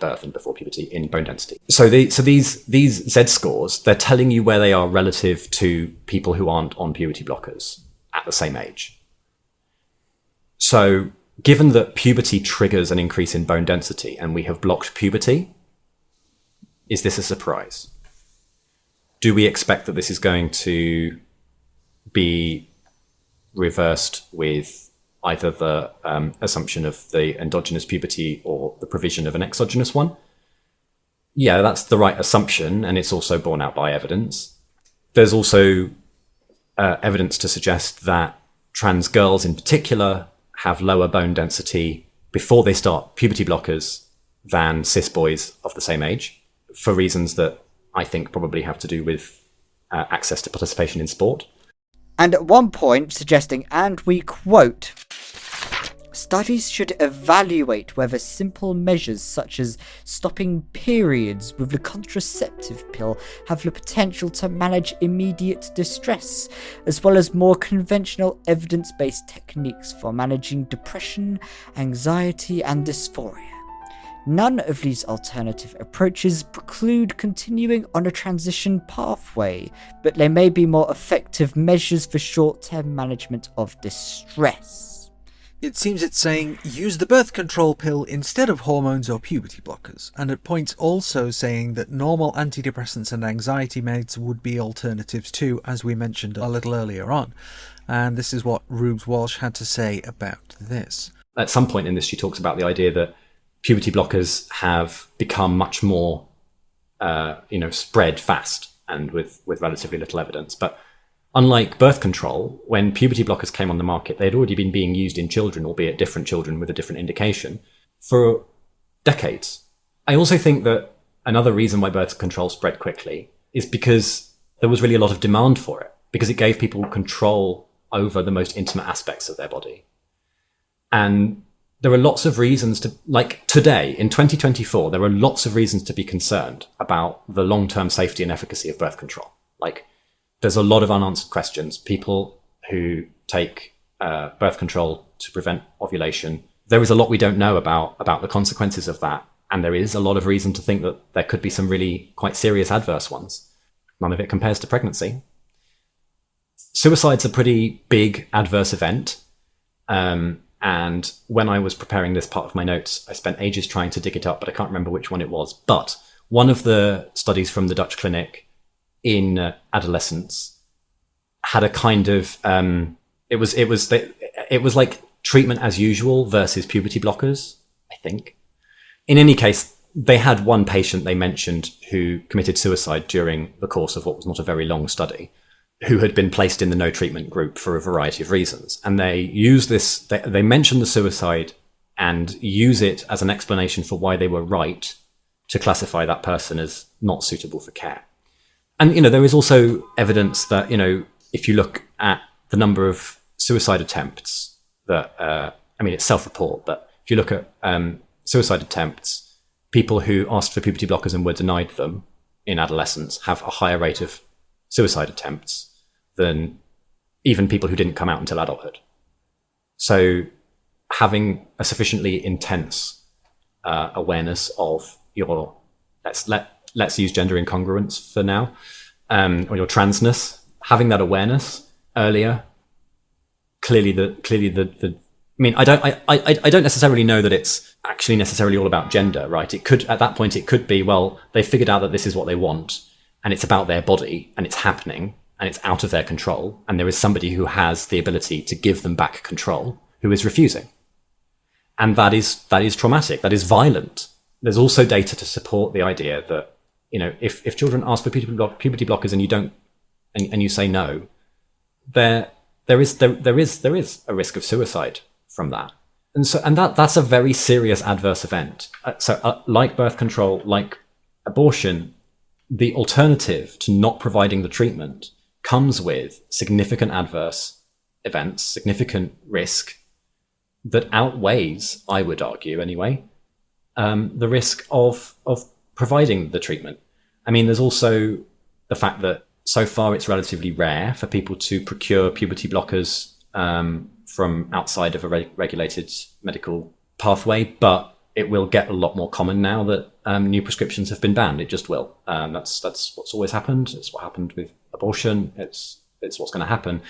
birth and before puberty in bone density. So these Z scores, they're telling you where they are relative to people who aren't on puberty blockers at the same age. So given that puberty triggers an increase in bone density and we have blocked puberty, is this a surprise? Do we expect that this is going to be reversed with either the assumption of the endogenous puberty or the provision of an exogenous one? Yeah, that's the right assumption, and it's also borne out by evidence. There's also evidence to suggest that trans girls in particular have lower bone density before they start puberty blockers than cis boys of the same age, for reasons that I think probably have to do with access to participation in sport. And at one point suggesting, and we quote, studies should evaluate whether simple measures such as stopping periods with the contraceptive pill have the potential to manage immediate distress, as well as more conventional evidence-based techniques for managing depression, anxiety, and dysphoria. None of these alternative approaches preclude continuing on a transition pathway, but they may be more effective measures for short-term management of distress. It seems it's saying use the birth control pill instead of hormones or puberty blockers, and at points also saying that normal antidepressants and anxiety meds would be alternatives too, as we mentioned a little earlier on. And this is what Reubs Walsh had to say about this. At some point in this, she talks about the idea that puberty blockers have become much more, spread fast and with relatively little evidence. But unlike birth control, when puberty blockers came on the market, they'd already been being used in children, albeit different children with a different indication, for decades. I also think that another reason why birth control spread quickly is because there was really a lot of demand for it, because it gave people control over the most intimate aspects of their body. And there are lots of reasons to, like today, in 2024, there are lots of reasons to be concerned about the long-term safety and efficacy of birth control. Like, there's a lot of unanswered questions. People who take birth control to prevent ovulation, there is a lot we don't know about the consequences of that. And there is a lot of reason to think that there could be some really quite serious adverse ones. None of it compares to pregnancy. suicide's a pretty big adverse event. And when I was preparing this part of my notes, I spent ages trying to dig it up, but I can't remember which one it was. But one of the studies from the Dutch clinic in adolescents had a kind of it was like treatment as usual versus puberty blockers, I think. In any case, they had one patient they mentioned who committed suicide during the course of what was not a very long study, who had been placed in the no treatment group for a variety of reasons. And they use this, they mention the suicide and use it as an explanation for why they were right to classify that person as not suitable for care. And, there is also evidence that, if you look at the number of suicide attempts that, it's self-report, but if you look at suicide attempts, people who asked for puberty blockers and were denied them in adolescence have a higher rate of suicide attempts than even people who didn't come out until adulthood. So having a sufficiently intense awareness of your, let's use gender incongruence for now, or your transness, having that awareness earlier, clearly the I don't necessarily know that it's actually necessarily all about gender, right? It could, at that point, it could be, well, they figured out that this is what they want, and it's about their body, and it's happening, and it's out of their control, and there is somebody who has the ability to give them back control who is refusing. And that is traumatic, that is violent. There's also data to support the idea that, if children ask for puberty blockers and you don't, and you say no, there is a risk of suicide from that. And that's a very serious adverse event. Like birth control, like abortion, the alternative to not providing the treatment comes with significant adverse events, significant risk that outweighs, I would argue anyway, the risk of providing the treatment. There's also the fact that so far it's relatively rare for people to procure puberty blockers from outside of a regulated medical pathway, but it will get a lot more common now that new prescriptions have been banned. It just will. That's what's always happened. It's what happened with abortion. It's what's going to happen.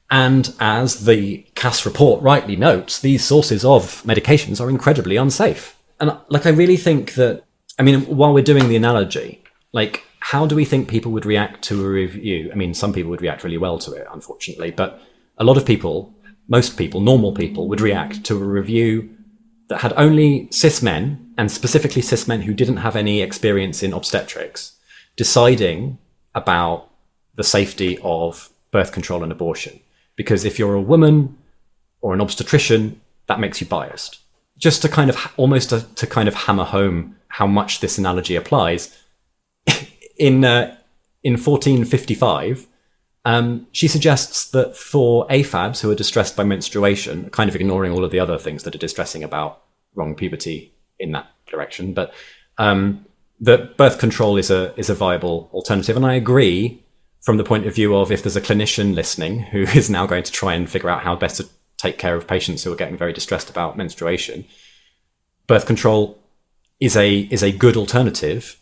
And as the Cass report rightly notes, these sources of medications are incredibly unsafe. And I really think that, while we're doing the analogy, how do we think people would react to a review? Some people would react really well to it, unfortunately, but a lot of people, most people, normal people, would react to a review that had only cis men, and specifically cis men who didn't have any experience in obstetrics, deciding about the safety of birth control and abortion. Because if you're a woman or an obstetrician, that makes you biased. Just to kind of almost to kind of hammer home how much this analogy applies, in 1455, she suggests that for AFABs who are distressed by menstruation, kind of ignoring all of the other things that are distressing about wrong puberty in that direction, but that birth control is a viable alternative. And I agree from the point of view of, if there's a clinician listening who is now going to try and figure out how best to take care of patients who are getting very distressed about menstruation, birth control is a good alternative,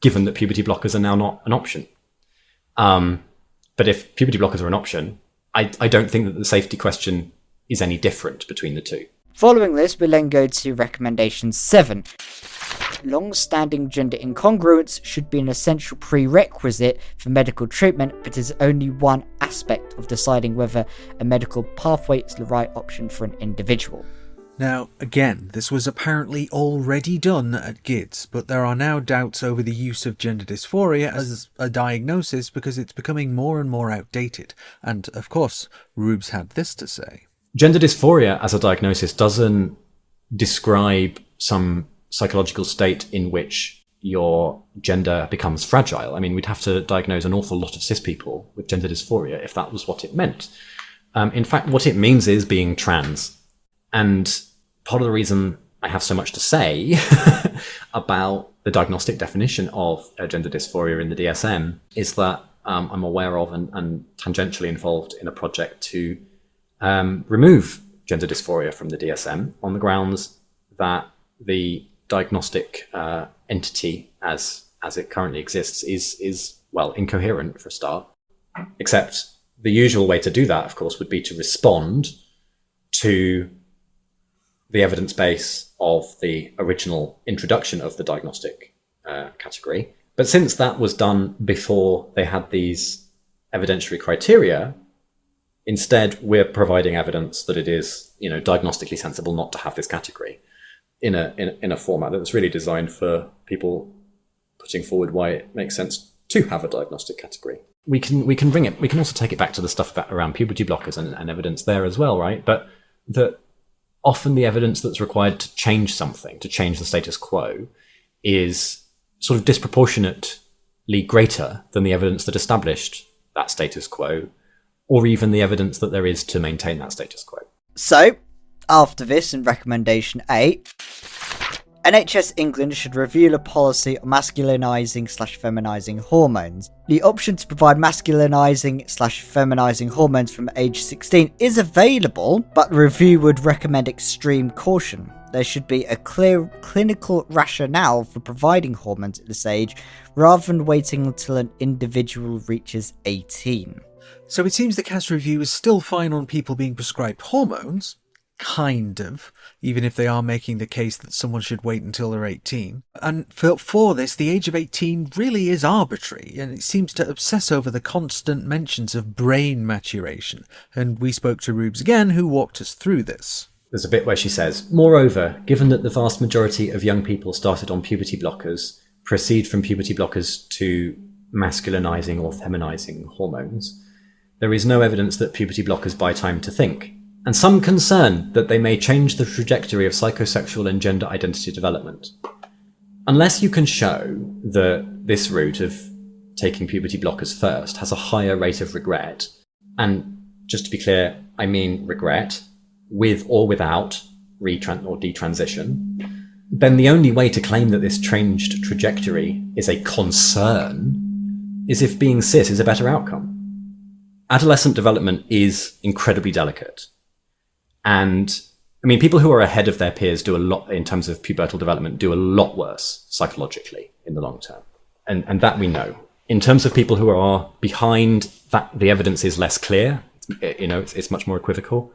given that puberty blockers are now not an option. But if puberty blockers are an option, I don't think that the safety question is any different between the two. Following this, we'll then go to recommendation 7. Long-standing gender incongruence should be an essential prerequisite for medical treatment, but is only one aspect of deciding whether a medical pathway is the right option for an individual. Now, again, this was apparently already done at GIDS, but there are now doubts over the use of gender dysphoria as a diagnosis because it's becoming more and more outdated. And, of course, Reubs had this to say. Gender dysphoria as a diagnosis doesn't describe some psychological state in which your gender becomes fragile. We'd have to diagnose an awful lot of cis people with gender dysphoria if that was what it meant. In fact, what it means is being trans. And part of the reason I have so much to say about the diagnostic definition of gender dysphoria in the DSM is that I'm aware of and tangentially involved in a project to remove gender dysphoria from the DSM on the grounds that the diagnostic entity as it currently exists is incoherent for a start, except the usual way to do that, of course, would be to respond to the evidence base of the original introduction of the diagnostic category. But since that was done before they had these evidentiary criteria, instead we're providing evidence that it is, diagnostically sensible not to have this category in a format that's really designed for people putting forward why it makes sense to have a diagnostic category. We can also take it back to the stuff around puberty blockers and evidence there as well, right? But often the evidence that's required to change something, to change the status quo, is sort of disproportionately greater than the evidence that established that status quo, or even the evidence that there is to maintain that status quo. So, after this, in recommendation 8, NHS England should reveal a policy on masculinising/feminising hormones. The option to provide masculinising/feminising hormones from age 16 is available, but the review would recommend extreme caution. There should be a clear clinical rationale for providing hormones at this age, rather than waiting until an individual reaches 18. So it seems the Cass review is still fine on people being prescribed hormones, kind of, even if they are making the case that someone should wait until they're 18. And for this, the age of 18 really is arbitrary, and it seems to obsess over the constant mentions of brain maturation. And we spoke to Reubs again, who walked us through this. There's a bit where she says, moreover, given that the vast majority of young people started on puberty blockers proceed from puberty blockers to masculinizing or feminizing hormones, there is no evidence that puberty blockers buy time to think, and some concern that they may change the trajectory of psychosexual and gender identity development. Unless you can show that this route of taking puberty blockers first has a higher rate of regret, and just to be clear, I mean regret, with or without or detransition, then the only way to claim that this changed trajectory is a concern is if being cis is a better outcome. Adolescent development is incredibly delicate. And I mean, people who are ahead of their peers do a lot in terms of pubertal development, do a lot worse psychologically in the long term. And that we know. In terms of people who are behind, that the evidence is less clear. It's much more equivocal.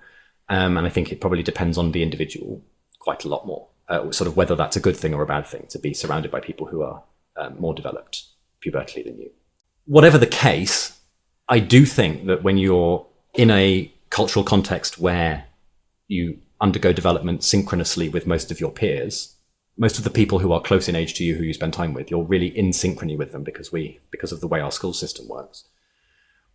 And I think it probably depends on the individual quite a lot more, sort of whether that's a good thing or a bad thing to be surrounded by people who are more developed pubertally than you. Whatever the case, I do think that when you're in a cultural context where you undergo development synchronously with most of your peers, most of the people who are close in age to you, who you spend time with, you're really in synchrony with them because of the way our school system works.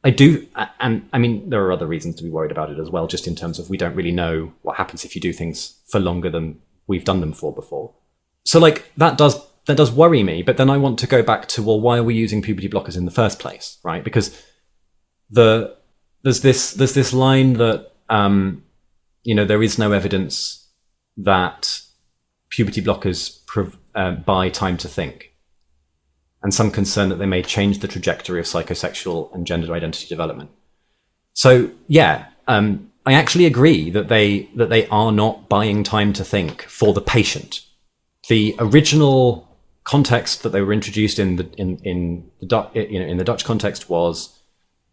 I do, and I mean, there are other reasons to be worried about it as well, just in terms of we don't really know what happens if you do things for longer than we've done them for before. So like that does worry me, but then I want to go back to, well, why are we using puberty blockers in the first place, right? Because there's this line that there is no evidence that puberty blockers buy time to think, and some concern that they may change the trajectory of psychosexual and gender identity development. So yeah, I actually agree that they are not buying time to think for the patient. The original context that they were introduced in the Dutch context was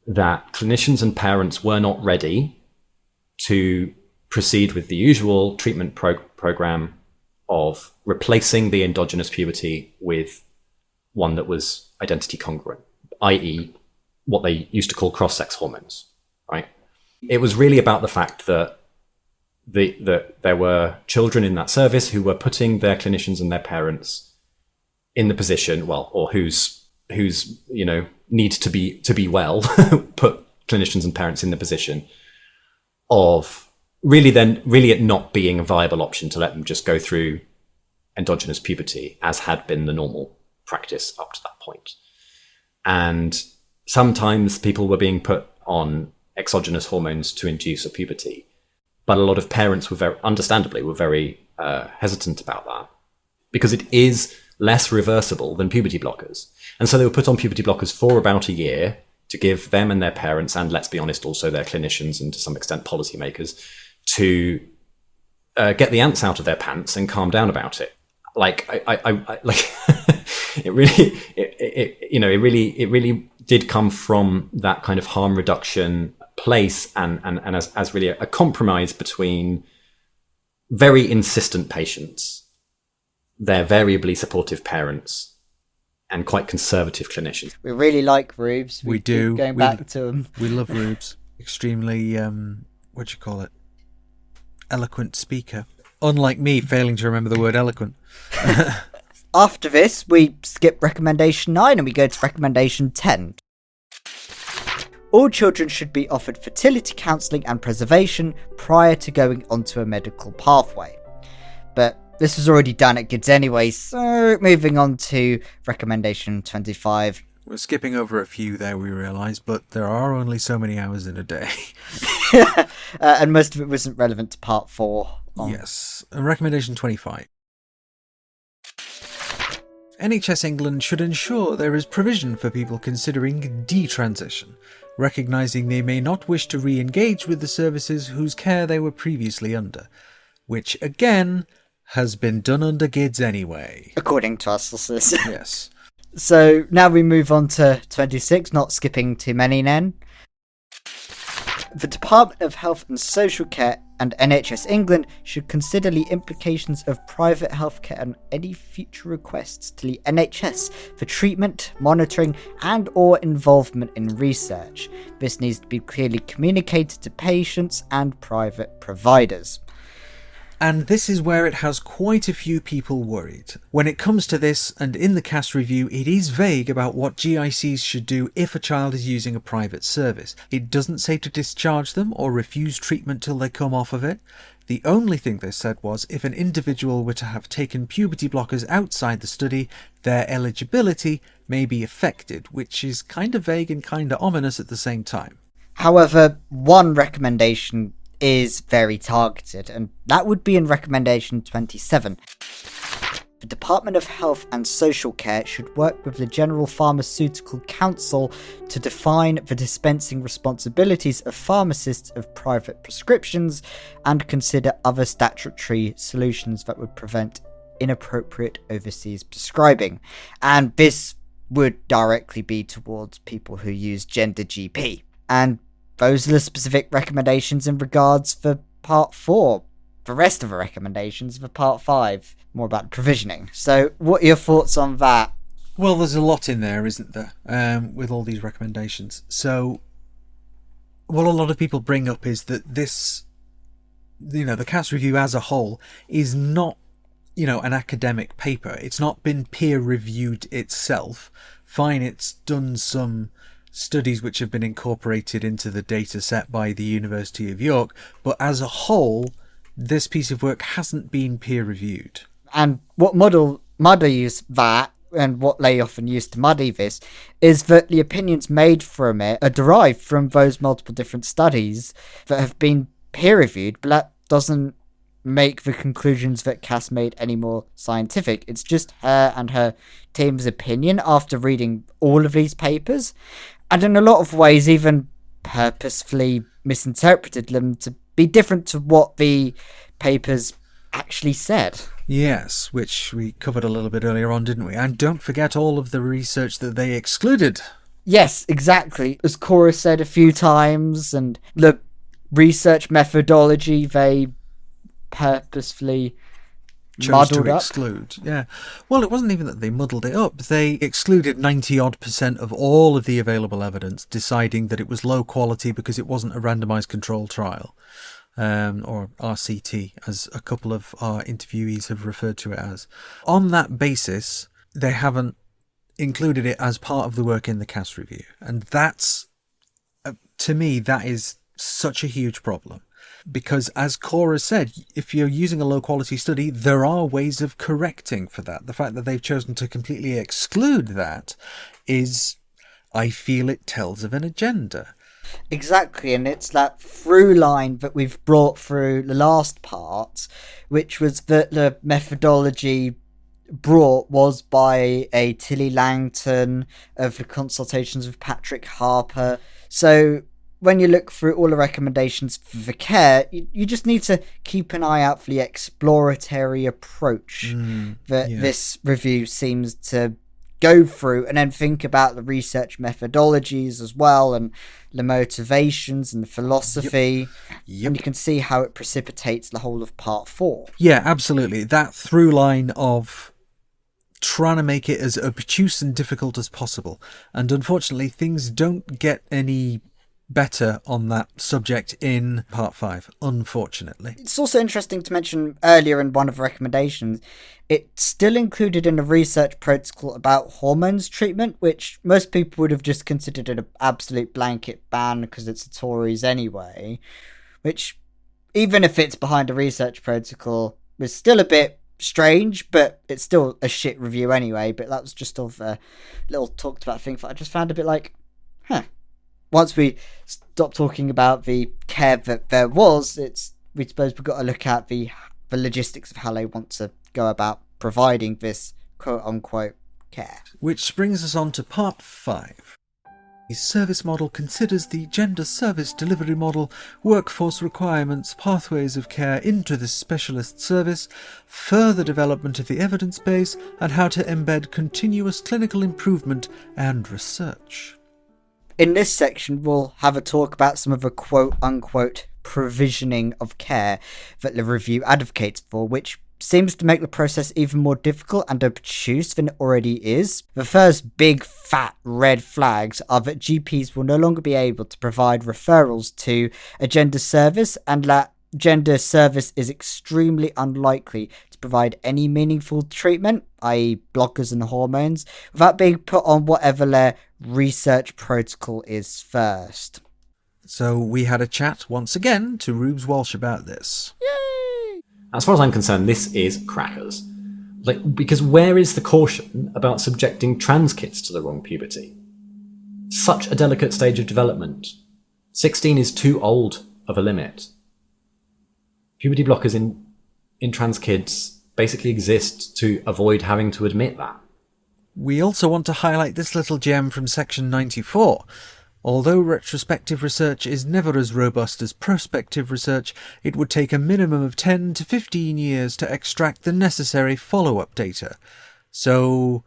that clinicians and parents were not ready to proceed with the usual treatment program of replacing the endogenous puberty with one that was identity congruent, i.e. what they used to call cross-sex hormones, right? It was really about the fact that there were children in that service who were putting their clinicians and their parents in the position, or whose need to be well put clinicians and parents in the position of really it not being a viable option to let them just go through endogenous puberty, as had been the normal practice up to that point. And sometimes people were being put on exogenous hormones to induce a puberty, but a lot of parents were very hesitant about that because it is less reversible than puberty blockers. And so they were put on puberty blockers for about a year to give them and their parents, and let's be honest, also their clinicians and to some extent policymakers, to get the ants out of their pants and calm down about it. Like I like it really did come from that kind of harm reduction place and as really a compromise between very insistent patients, their variably supportive parents, and quite conservative clinicians. We really like Reubs. We do. Keep going back to him. We love Reubs. Extremely, eloquent speaker. Unlike me, failing to remember the word eloquent. After this, we skip recommendation 9 and we go to recommendation 10. All children should be offered fertility counselling and preservation prior to going onto a medical pathway. But this was already done at Kids anyway, so moving on to recommendation 25. We're skipping over a few there, we realise, but there are only so many hours in a day. And most of it wasn't relevant to part 4. Yes. And recommendation 25. NHS England should ensure there is provision for people considering detransition, recognising they may not wish to re-engage with the services whose care they were previously under, which, again, has been done under GIDS anyway. According to our sources. Yes. So now we move on to 26, not skipping too many then. The Department of Health and Social Care and NHS England should consider the implications of private healthcare and any future requests to the NHS for treatment, monitoring and or involvement in research. This needs to be clearly communicated to patients and private providers. And this is where it has quite a few people worried. When it comes to this, and in the cast review, it is vague about what GICs should do if a child is using a private service. It doesn't say to discharge them or refuse treatment till they come off of it. The only thing they said was if an individual were to have taken puberty blockers outside the study, their eligibility may be affected, which is kind of vague and kind of ominous at the same time. However, one recommendation is very targeted, and that would be in recommendation 27. The Department of Health and Social Care should work with the General Pharmaceutical Council to define the dispensing responsibilities of pharmacists of private prescriptions and consider other statutory solutions that would prevent inappropriate overseas prescribing. And this would directly be towards people who use gender GP. And those are the specific recommendations in regards for part 4. The rest of the recommendations for part 5, more about provisioning. So what are your thoughts on that? Well, there's a lot in there, isn't there, with all these recommendations. So what a lot of people bring up is that this, the cast review as a whole is not, an academic paper. It's not been peer reviewed itself. Fine, it's done some studies which have been incorporated into the data set by the University of York, but as a whole, this piece of work hasn't been peer reviewed. And what muddies that, and what they often use to muddy this, is that the opinions made from it are derived from those multiple different studies that have been peer reviewed, but that doesn't make the conclusions that Cass made any more scientific. It's just her and her team's opinion after reading all of these papers, and in a lot of ways even purposefully misinterpreted them to be different to what the papers actually said. Yes, which we covered a little bit earlier on, didn't we? And don't forget all of the research that they excluded. Yes, exactly. As Cora said a few times, and the research methodology they purposefully chose muddled to up. exclude. Yeah. Well, it wasn't even that they muddled it up. They excluded 90-odd% of all of the available evidence, deciding that it was low quality because it wasn't a randomized controlled trial, or RCT, as a couple of our interviewees have referred to it as. On that basis, they haven't included it as part of the work in the cast review. And that's, to me, that is such a huge problem. Because as Cora said, if you're using a low quality study, there are ways of correcting for that. The fact that they've chosen to completely exclude that is, I feel it tells of an agenda. Exactly, and it's that through line that we've brought through the last part, which was that the methodology brought was by a Tilly Langton of the consultations with Patrick Harper. So when you look through all the recommendations for the care, you just need to keep an eye out for the exploratory approach that this review seems to go through and then think about the research methodologies as well, and the motivations and the philosophy. Yep. And you can see how it precipitates the whole of part 4. Yeah, absolutely. That through line of trying to make it as obtuse and difficult as possible. And unfortunately, things don't get any better on that subject in part 5, unfortunately. It's also interesting to mention earlier in one of the recommendations, it's still included in the research protocol about hormones treatment, which most people would have just considered an absolute blanket ban because it's a Tories anyway, which, even if it's behind a research protocol, is still a bit strange, but it's still a shit review anyway. But that was just of a little talked about thing that I just found a bit like, once we stop talking about the care that there was, we suppose we've got to look at the logistics of how they want to go about providing this quote-unquote care. Which brings us on to part 5. The service model considers the gender service delivery model, workforce requirements, pathways of care into the specialist service, further development of the evidence base, and how to embed continuous clinical improvement and research. In this section, we'll have a talk about some of the quote-unquote provisioning of care that the review advocates for, which seems to make the process even more difficult and obtuse than it already is. The first big fat red flags are that GPs will no longer be able to provide referrals to a gender service, and that gender service is extremely unlikely to provide any meaningful treatment, i.e. blockers and hormones, without being put on whatever their research protocol is first. So we had a chat once again to Reubs Walsh about this. Yay! As far as I'm concerned, this is crackers. Because where is the caution about subjecting trans kids to the wrong puberty? Such a delicate stage of development. 16 is too old of a limit. Puberty blockers in trans kids basically exist to avoid having to admit that. We also want to highlight this little gem from section 94. Although retrospective research is never as robust as prospective research, it would take a minimum of 10 to 15 years to extract the necessary follow-up data. So,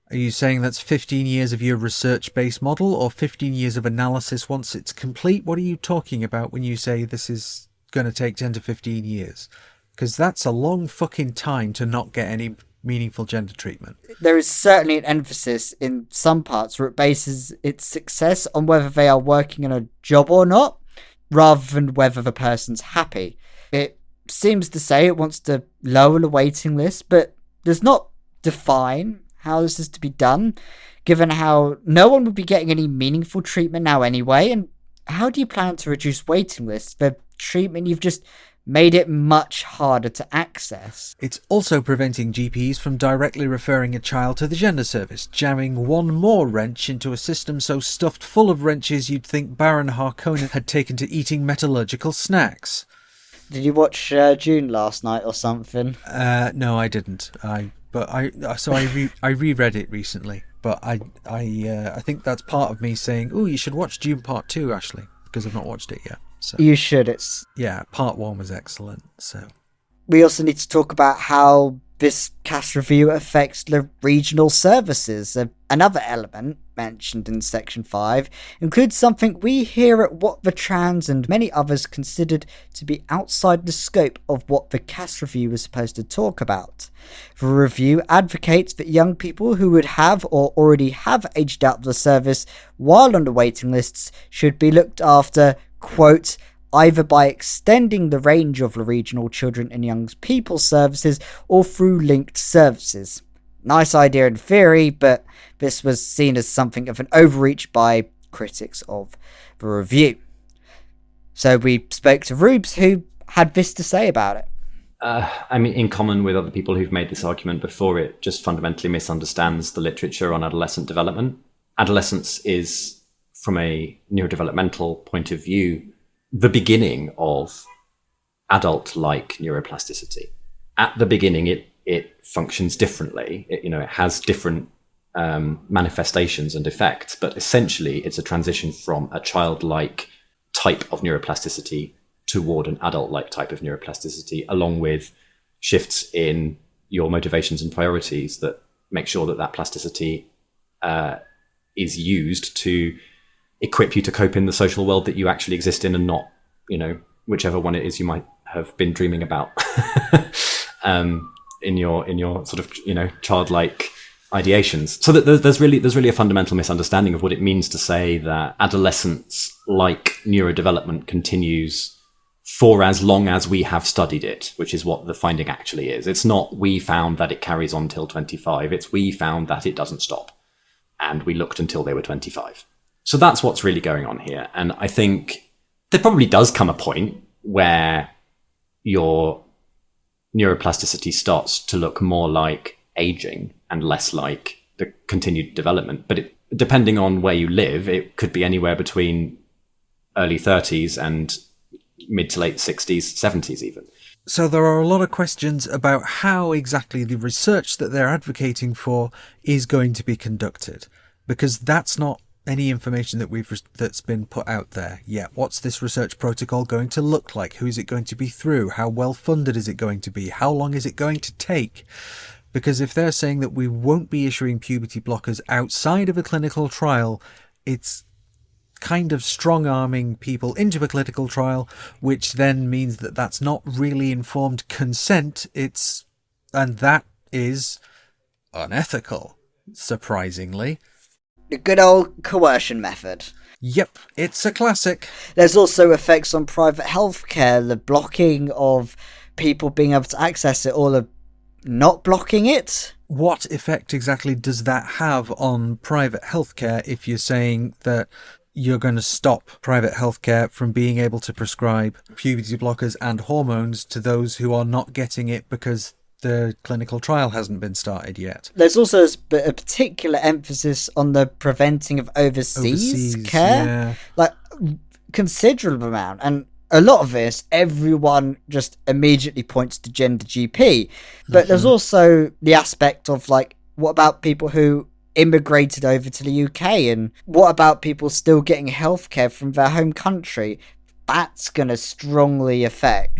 are you saying that's 15 years of your research-based model, or 15 years of analysis once it's complete? What are you talking about when you say this is going to take 10 to 15 years? Because that's a long fucking time to not get any meaningful gender treatment. There is certainly an emphasis in some parts where it bases its success on whether they are working in a job or not, rather than whether the person's happy. It seems to say it wants to lower the waiting list, but does not define how this is to be done, given how no one would be getting any meaningful treatment now anyway. And how do you plan to reduce waiting lists for treatment you've just made it much harder to access? It's also preventing GPs from directly referring a child to the gender service, jamming one more wrench into a system so stuffed full of wrenches you'd think Baron Harkonnen had taken to eating metallurgical snacks. Did you watch June last night or something? No, I didn't. I reread it recently, but I think that's part of me saying, "Oh, you should watch Dune Part 2, Ashleigh," because I've not watched it yet. So, you should. Yeah, part 1 was excellent. So we also need to talk about how this cast review affects the regional services. Another element mentioned in section 5 includes something we hear at What the Trans and many others considered to be outside the scope of what the cast review was supposed to talk about. The review advocates that young people who would have or already have aged out of the service while on the waiting lists should be looked after, quote, either by extending the range of the regional children and young people services or through linked services. Nice idea in theory, but this was seen as something of an overreach by critics of the review. So we spoke to Reubs, who had this to say about it. I mean, in common with other people who've made this argument before, it just fundamentally misunderstands the literature on adolescent development. Adolescence is, from a neurodevelopmental point of view, the beginning of adult-like neuroplasticity. At the beginning, it functions differently. It has different manifestations and effects, but essentially it's a transition from a childlike type of neuroplasticity toward an adult-like type of neuroplasticity, along with shifts in your motivations and priorities that make sure that plasticity is used to equip you to cope in the social world that you actually exist in, and not, whichever one it is you might have been dreaming about in your sort of childlike ideations. So that there's really a fundamental misunderstanding of what it means to say that adolescence, like neurodevelopment, continues for as long as we have studied it, which is what the finding actually is. It's not we found that it carries on till 25, it's we found that it doesn't stop, and we looked until they were 25. So that's what's really going on here. And I think there probably does come a point where your neuroplasticity starts to look more like aging and less like the continued development. But depending on where you live, it could be anywhere between early 30s and mid to late 60s, 70s even. So there are a lot of questions about how exactly the research that they're advocating for is going to be conducted, because that's not any information that's been put out there yet. What's this research protocol going to look like? Who is it going to be through? How well funded is it going to be? How long is it going to take? Because if they're saying that we won't be issuing puberty blockers outside of a clinical trial, it's kind of strong-arming people into a clinical trial, which then means that that's not really informed consent. And that is unethical, surprisingly. The good old coercion method. Yep, it's a classic. There's also effects on private healthcare, the blocking of people being able to access it, or the not blocking it. What effect exactly does that have on private healthcare if you're saying that you're going to stop private healthcare from being able to prescribe puberty blockers and hormones to those who are not getting it because the clinical trial hasn't been started yet? There's also a particular emphasis on the preventing of overseas care. Yeah. Like, considerable amount. And a lot of this, everyone just immediately points to gender GP. But there's also the aspect of, like, what about people who immigrated over to the UK? And what about people still getting healthcare from their home country? That's going to strongly affect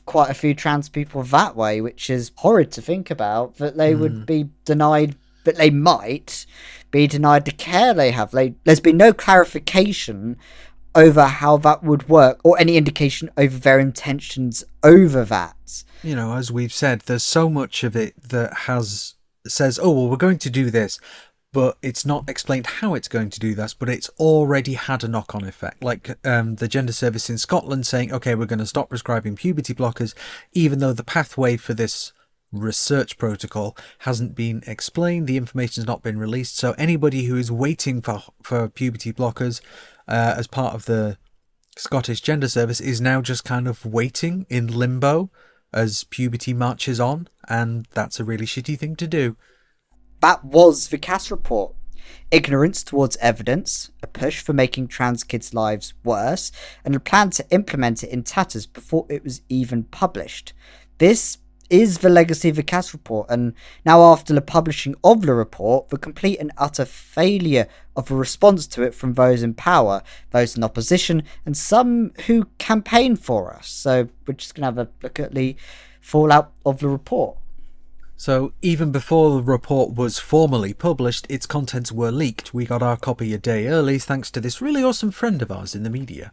quite a few trans people that way, which is horrid to think about, that they would be denied, that they might be denied the care they have. There's been no clarification over how that would work, or any indication over their intentions over that. As we've said, there's so much of it that says, oh, well, we're going to do this, but it's not explained how it's going to do this, but it's already had a knock-on effect. Like the gender service in Scotland saying, okay, we're going to stop prescribing puberty blockers, even though the pathway for this research protocol hasn't been explained, the information's not been released. So anybody who is waiting for puberty blockers as part of the Scottish gender service is now just kind of waiting in limbo as puberty marches on, and that's a really shitty thing to do. That was the Cass report. Ignorance towards evidence, a push for making trans kids' lives worse, and a plan to implement it in tatters before it was even published. This is the legacy of the Cass report, and now after the publishing of the report, the complete and utter failure of a response to it from those in power, those in opposition, and some who campaign for us. So we're just going to have a look at the fallout of the report. So even before the report was formally published, its contents were leaked. We got our copy a day early thanks to this really awesome friend of ours in the media.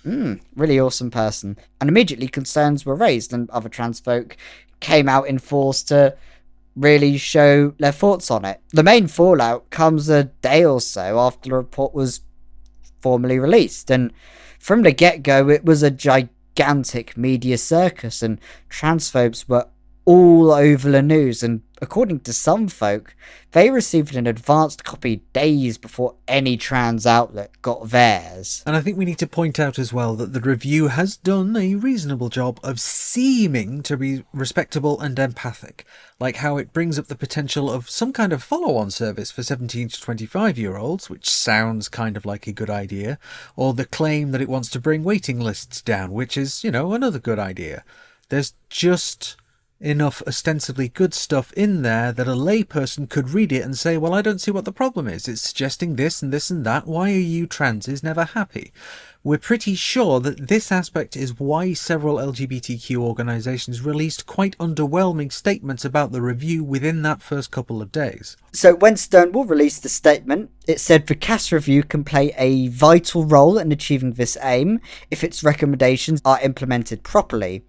Really awesome person. And immediately concerns were raised, and other trans folk came out in force to really show their thoughts on it. The main fallout comes a day or so after the report was formally released, and from the get-go it was a gigantic media circus, and transphobes were all over the news, and according to some folk, they received an advanced copy days before any trans outlet got theirs. And I think we need to point out as well that the review has done a reasonable job of seeming to be respectable and empathic, like how it brings up the potential of some kind of follow-on service for 17 to 25-year-olds, which sounds kind of like a good idea, or the claim that it wants to bring waiting lists down, which is, another good idea. There's just enough ostensibly good stuff in there that a layperson could read it and say, well, I don't see what the problem is. It's suggesting this and this and that. Why are you transes never happy? We're pretty sure that this aspect is why several LGBTQ organisations released quite underwhelming statements about the review within that first couple of days. So when Stonewall released the statement, it said the Cass review can play a vital role in achieving this aim if its recommendations are implemented properly,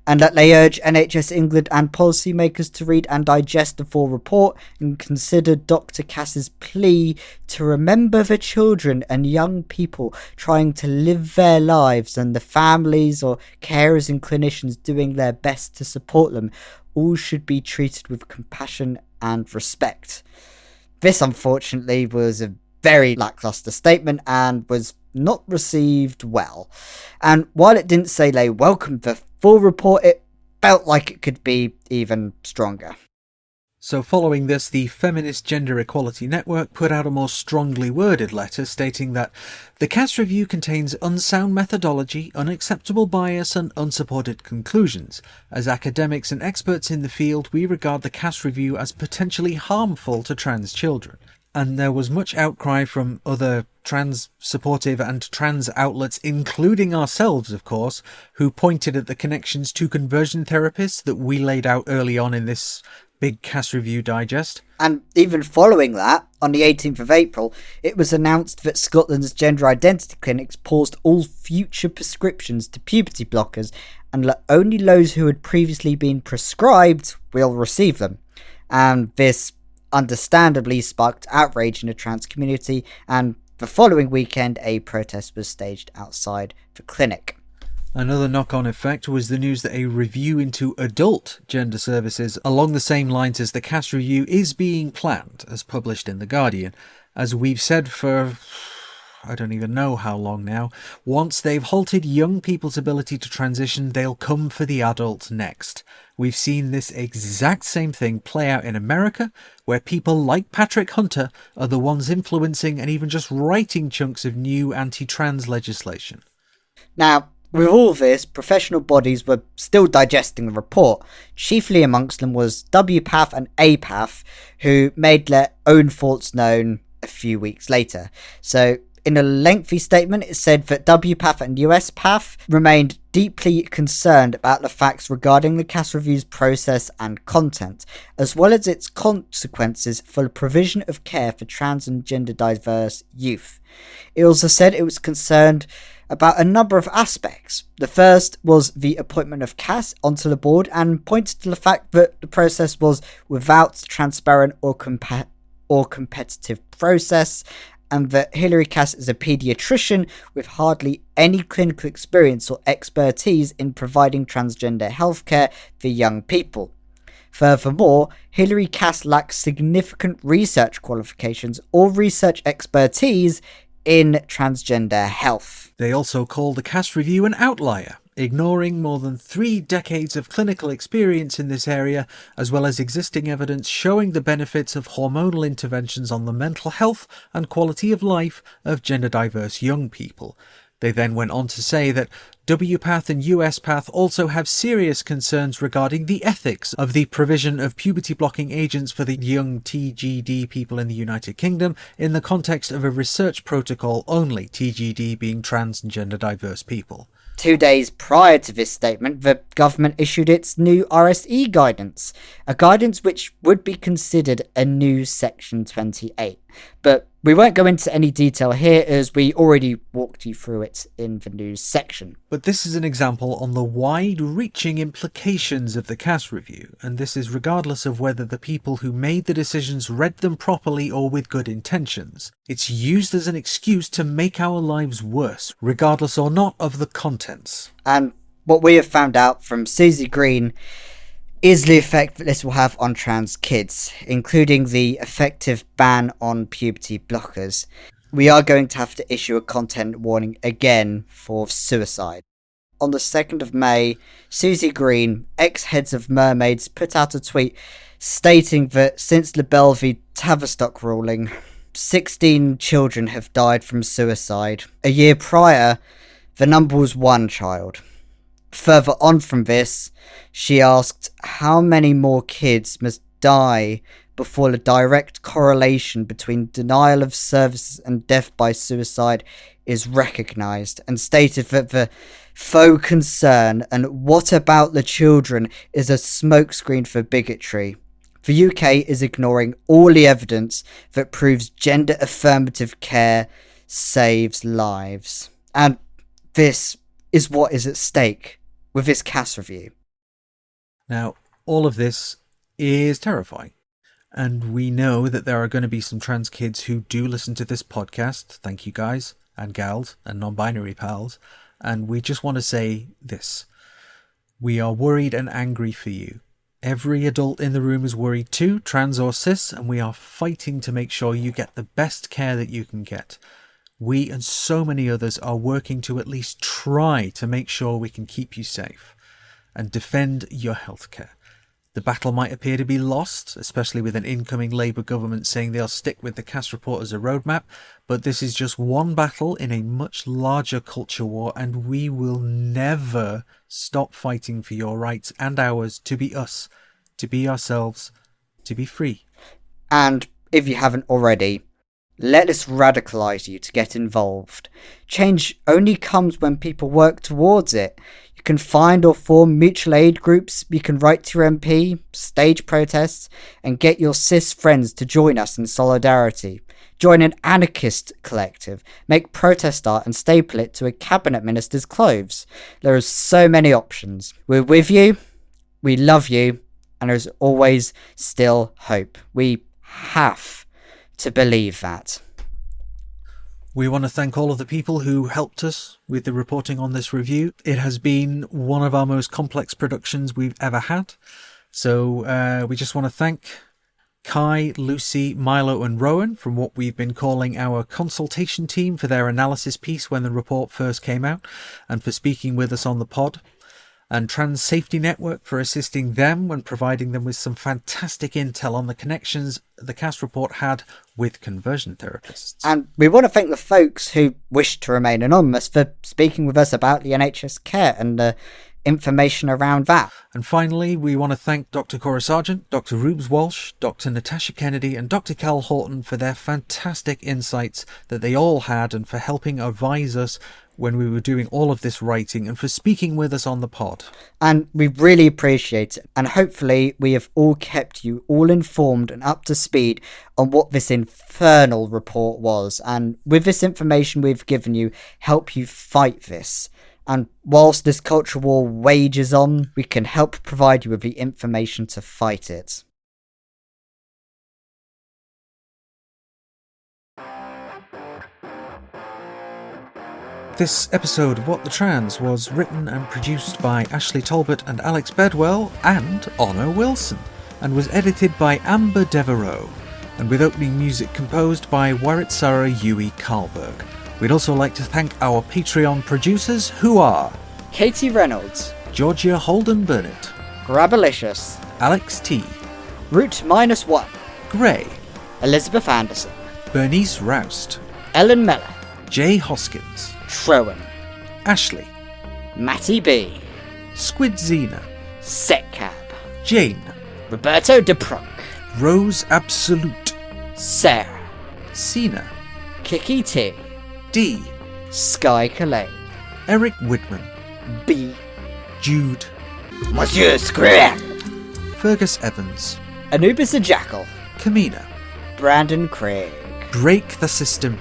and that they urge NHS England and policymakers to read and digest the full report and consider Dr. Cass's plea to remember the children and young people trying to live their lives and the families or carers and clinicians doing their best to support them. All should be treated with compassion and respect. This, unfortunately, was a very lackluster statement and was not received well. And while it didn't say they welcomed the full report, it felt like it could be even stronger. So following this, the Feminist Gender Equality Network put out a more strongly worded letter stating that the Cass review contains unsound methodology, unacceptable bias and unsupported conclusions. As academics and experts in the field, we regard the Cass review as potentially harmful to trans children. And there was much outcry from other trans-supportive and trans outlets, including ourselves, of course, who pointed at the connections to conversion therapists that we laid out early on in this big Cass Review digest. And even following that, on the 18th of April, it was announced that Scotland's gender identity clinics paused all future prescriptions to puberty blockers and that only those who had previously been prescribed will receive them. And this understandably sparked outrage in the trans community, and the following weekend a protest was staged outside the clinic. Another knock-on effect was the news that a review into adult gender services along the same lines as the Cass review is being planned, as published in The Guardian. As we've said for I don't even know how long now, once they've halted young people's ability to transition, they'll come for the adult next. We've seen this exact same thing play out in America, where people like Patrick Hunter are the ones influencing and even just writing chunks of new anti-trans legislation. Now, with all this, professional bodies were still digesting the report. Chiefly amongst them was WPATH and APATH, who made their own thoughts known a few weeks later. So, in a lengthy statement, it said that WPATH and USPATH remained deeply concerned about the facts regarding the Cass Review's process and content, as well as its consequences for the provision of care for trans and gender diverse youth. It also said it was concerned about a number of aspects. The first was the appointment of Cass onto the board and pointed to the fact that the process was without transparent or competitive process, and that Hilary Cass is a paediatrician with hardly any clinical experience or expertise in providing transgender healthcare for young people. Furthermore, Hilary Cass lacks significant research qualifications or research expertise in transgender health. They also call the Cass Review an outlier, ignoring more than 3 decades of clinical experience in this area, as well as existing evidence showing the benefits of hormonal interventions on the mental health and quality of life of gender-diverse young people. They then went on to say that WPATH and USPATH also have serious concerns regarding the ethics of the provision of puberty-blocking agents for the young TGD people in the United Kingdom in the context of a research protocol only, TGD being trans and gender-diverse people. 2 days prior to this statement, the government issued its new RSE guidance, a guidance which would be considered a new Section 28. But we won't go into any detail here as we already walked you through it in the news section. But this is an example on the wide-reaching implications of the Cass Review, and this is regardless of whether the people who made the decisions read them properly or with good intentions. It's used as an excuse to make our lives worse, regardless or not of the contents. And what we have found out from Susie Green is the effect that this will have on trans kids, including the effective ban on puberty blockers. We are going to have to issue a content warning again for suicide. On the 2nd of May, Susie Green, ex-heads of Mermaids, put out a tweet stating that since the Belle v Tavistock ruling, 16 children have died from suicide. A year prior, the number was 1 child. Further on from this, she asked how many more kids must die before the direct correlation between denial of services and death by suicide is recognised, and stated that the faux concern and what about the children is a smokescreen for bigotry. The UK is ignoring all the evidence that proves gender affirmative care saves lives. And this is what is at stake with this Cass review. Now, all of this is terrifying. And we know that there are going to be some trans kids who do listen to this podcast. Thank you guys and gals and non-binary pals. And we just want to say this. We are worried and angry for you. Every adult in the room is worried too, trans or cis, and we are fighting to make sure you get the best care that you can get. We and so many others are working to at least try to make sure we can keep you safe and defend your healthcare. The battle might appear to be lost, especially with an incoming Labour government saying they'll stick with the Cass report as a roadmap, but this is just one battle in a much larger culture war, and we will never stop fighting for your rights and ours to be us, to be ourselves, to be free. And if you haven't already, let us radicalise you to get involved. Change only comes when people work towards it. You can find or form mutual aid groups, you can write to your MP, stage protests, and get your cis friends to join us in solidarity. Join an anarchist collective, make protest art and staple it to a cabinet minister's clothes. There are so many options. We're with you, we love you, and there's always still hope. We have to believe that. We want to thank all of the people who helped us with the reporting on this review. It has been one of our most complex productions we've ever had. So we just want to thank Kai, Lucy, Milo and Rowan from what we've been calling our consultation team for their analysis piece when the report first came out, and for speaking with us on the pod. And Trans Safety Network for assisting them when providing them with some fantastic intel on the connections the Cass report had with conversion therapists. And we want to thank the folks who wish to remain anonymous for speaking with us about the NHS care and the information around that. And finally, we want to thank Dr. Cora Sargent, Dr. Reubs Walsh, Dr. Natasha Kennedy and Dr. Cal Horton for their fantastic insights that they all had, and for helping advise us when we were doing all of this writing, and for speaking with us on the pod. And we really appreciate it, and hopefully we have all kept you all informed and up to speed on what this infernal report was, and with this information we've given you, help you fight this. And whilst this culture war wages on, we can help provide you with the information to fight it. This episode of What the Trans was written and produced by Ashleigh Talbot and Alex Bedwell and Honor Wilson, and was edited by Amber Devereaux, and with opening music composed by Waritsara Yui Karlberg. We'd also like to thank our Patreon producers, who are Katie Reynolds, Georgia Holden Burnett, Grabalicious, Alex T, Root -1, Gray, Elizabeth Anderson, Bernice Roust, Ellen Meller, Jay Hoskins, Trowan, Ashleigh, Matty B, Squid Xena, Setcab, Jane, Roberto DePrunk, Rose Absolute, Sarah, Sina, Kiki T, D, Sky Calais, Eric Whitman, B, Jude, Monsieur Square, Fergus Evans, Anubis the Jackal, Kamina, Brandon Craig, Break the System,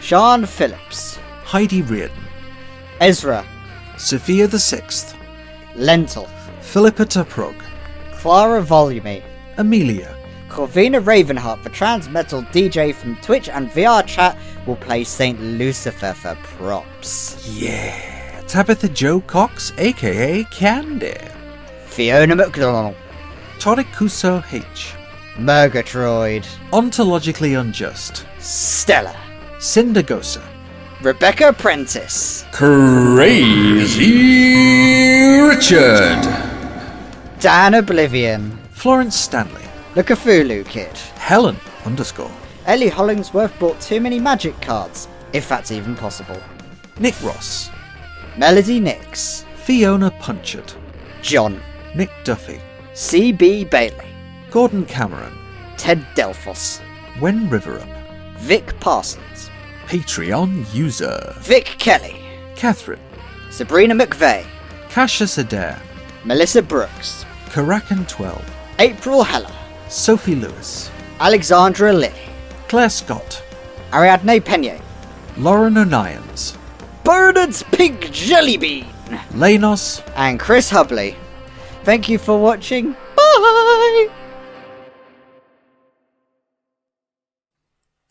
Sean Phillips, Heidi Reardon, Ezra, Sophia the Sixth, Lentil, Philippa Tuprog, Clara Volume, Amelia, Corvina Ravenheart, the trans metal DJ from Twitch and VR chat, will play Saint Lucifer for props. yeah, Tabitha Jo Cox, aka Candy, Fiona McDonald, Torikuso H, Murgatroyd, Ontologically Unjust, Stella, Cindergosa, Rebecca Prentice, Crazy Richard, Dan Oblivion, Florence Stanley, The Cthulhu Kid, Helen _ Ellie Hollingsworth bought too many magic cards, if that's even possible, Nick Ross, Melody Nix, Fiona Punchard, John. Nick Duffy, C.B. Bailey. Gordon Cameron, Ted Delphos. Wen Riverup, Vic Parsons. Patreon user, Vic Kelly. Catherine, Sabrina McVeigh. Cassius Adair, Melissa Brooks. Karakan12, April Heller. Sophie Lewis, Alexandra Lilly. Claire Scott, Ariadne Penier. Lauren O'Nions, Bernard's Pink Jelly Bean. Lanos, And Chris Hubley. Thank you for watching. Bye!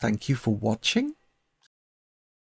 thank you for watching.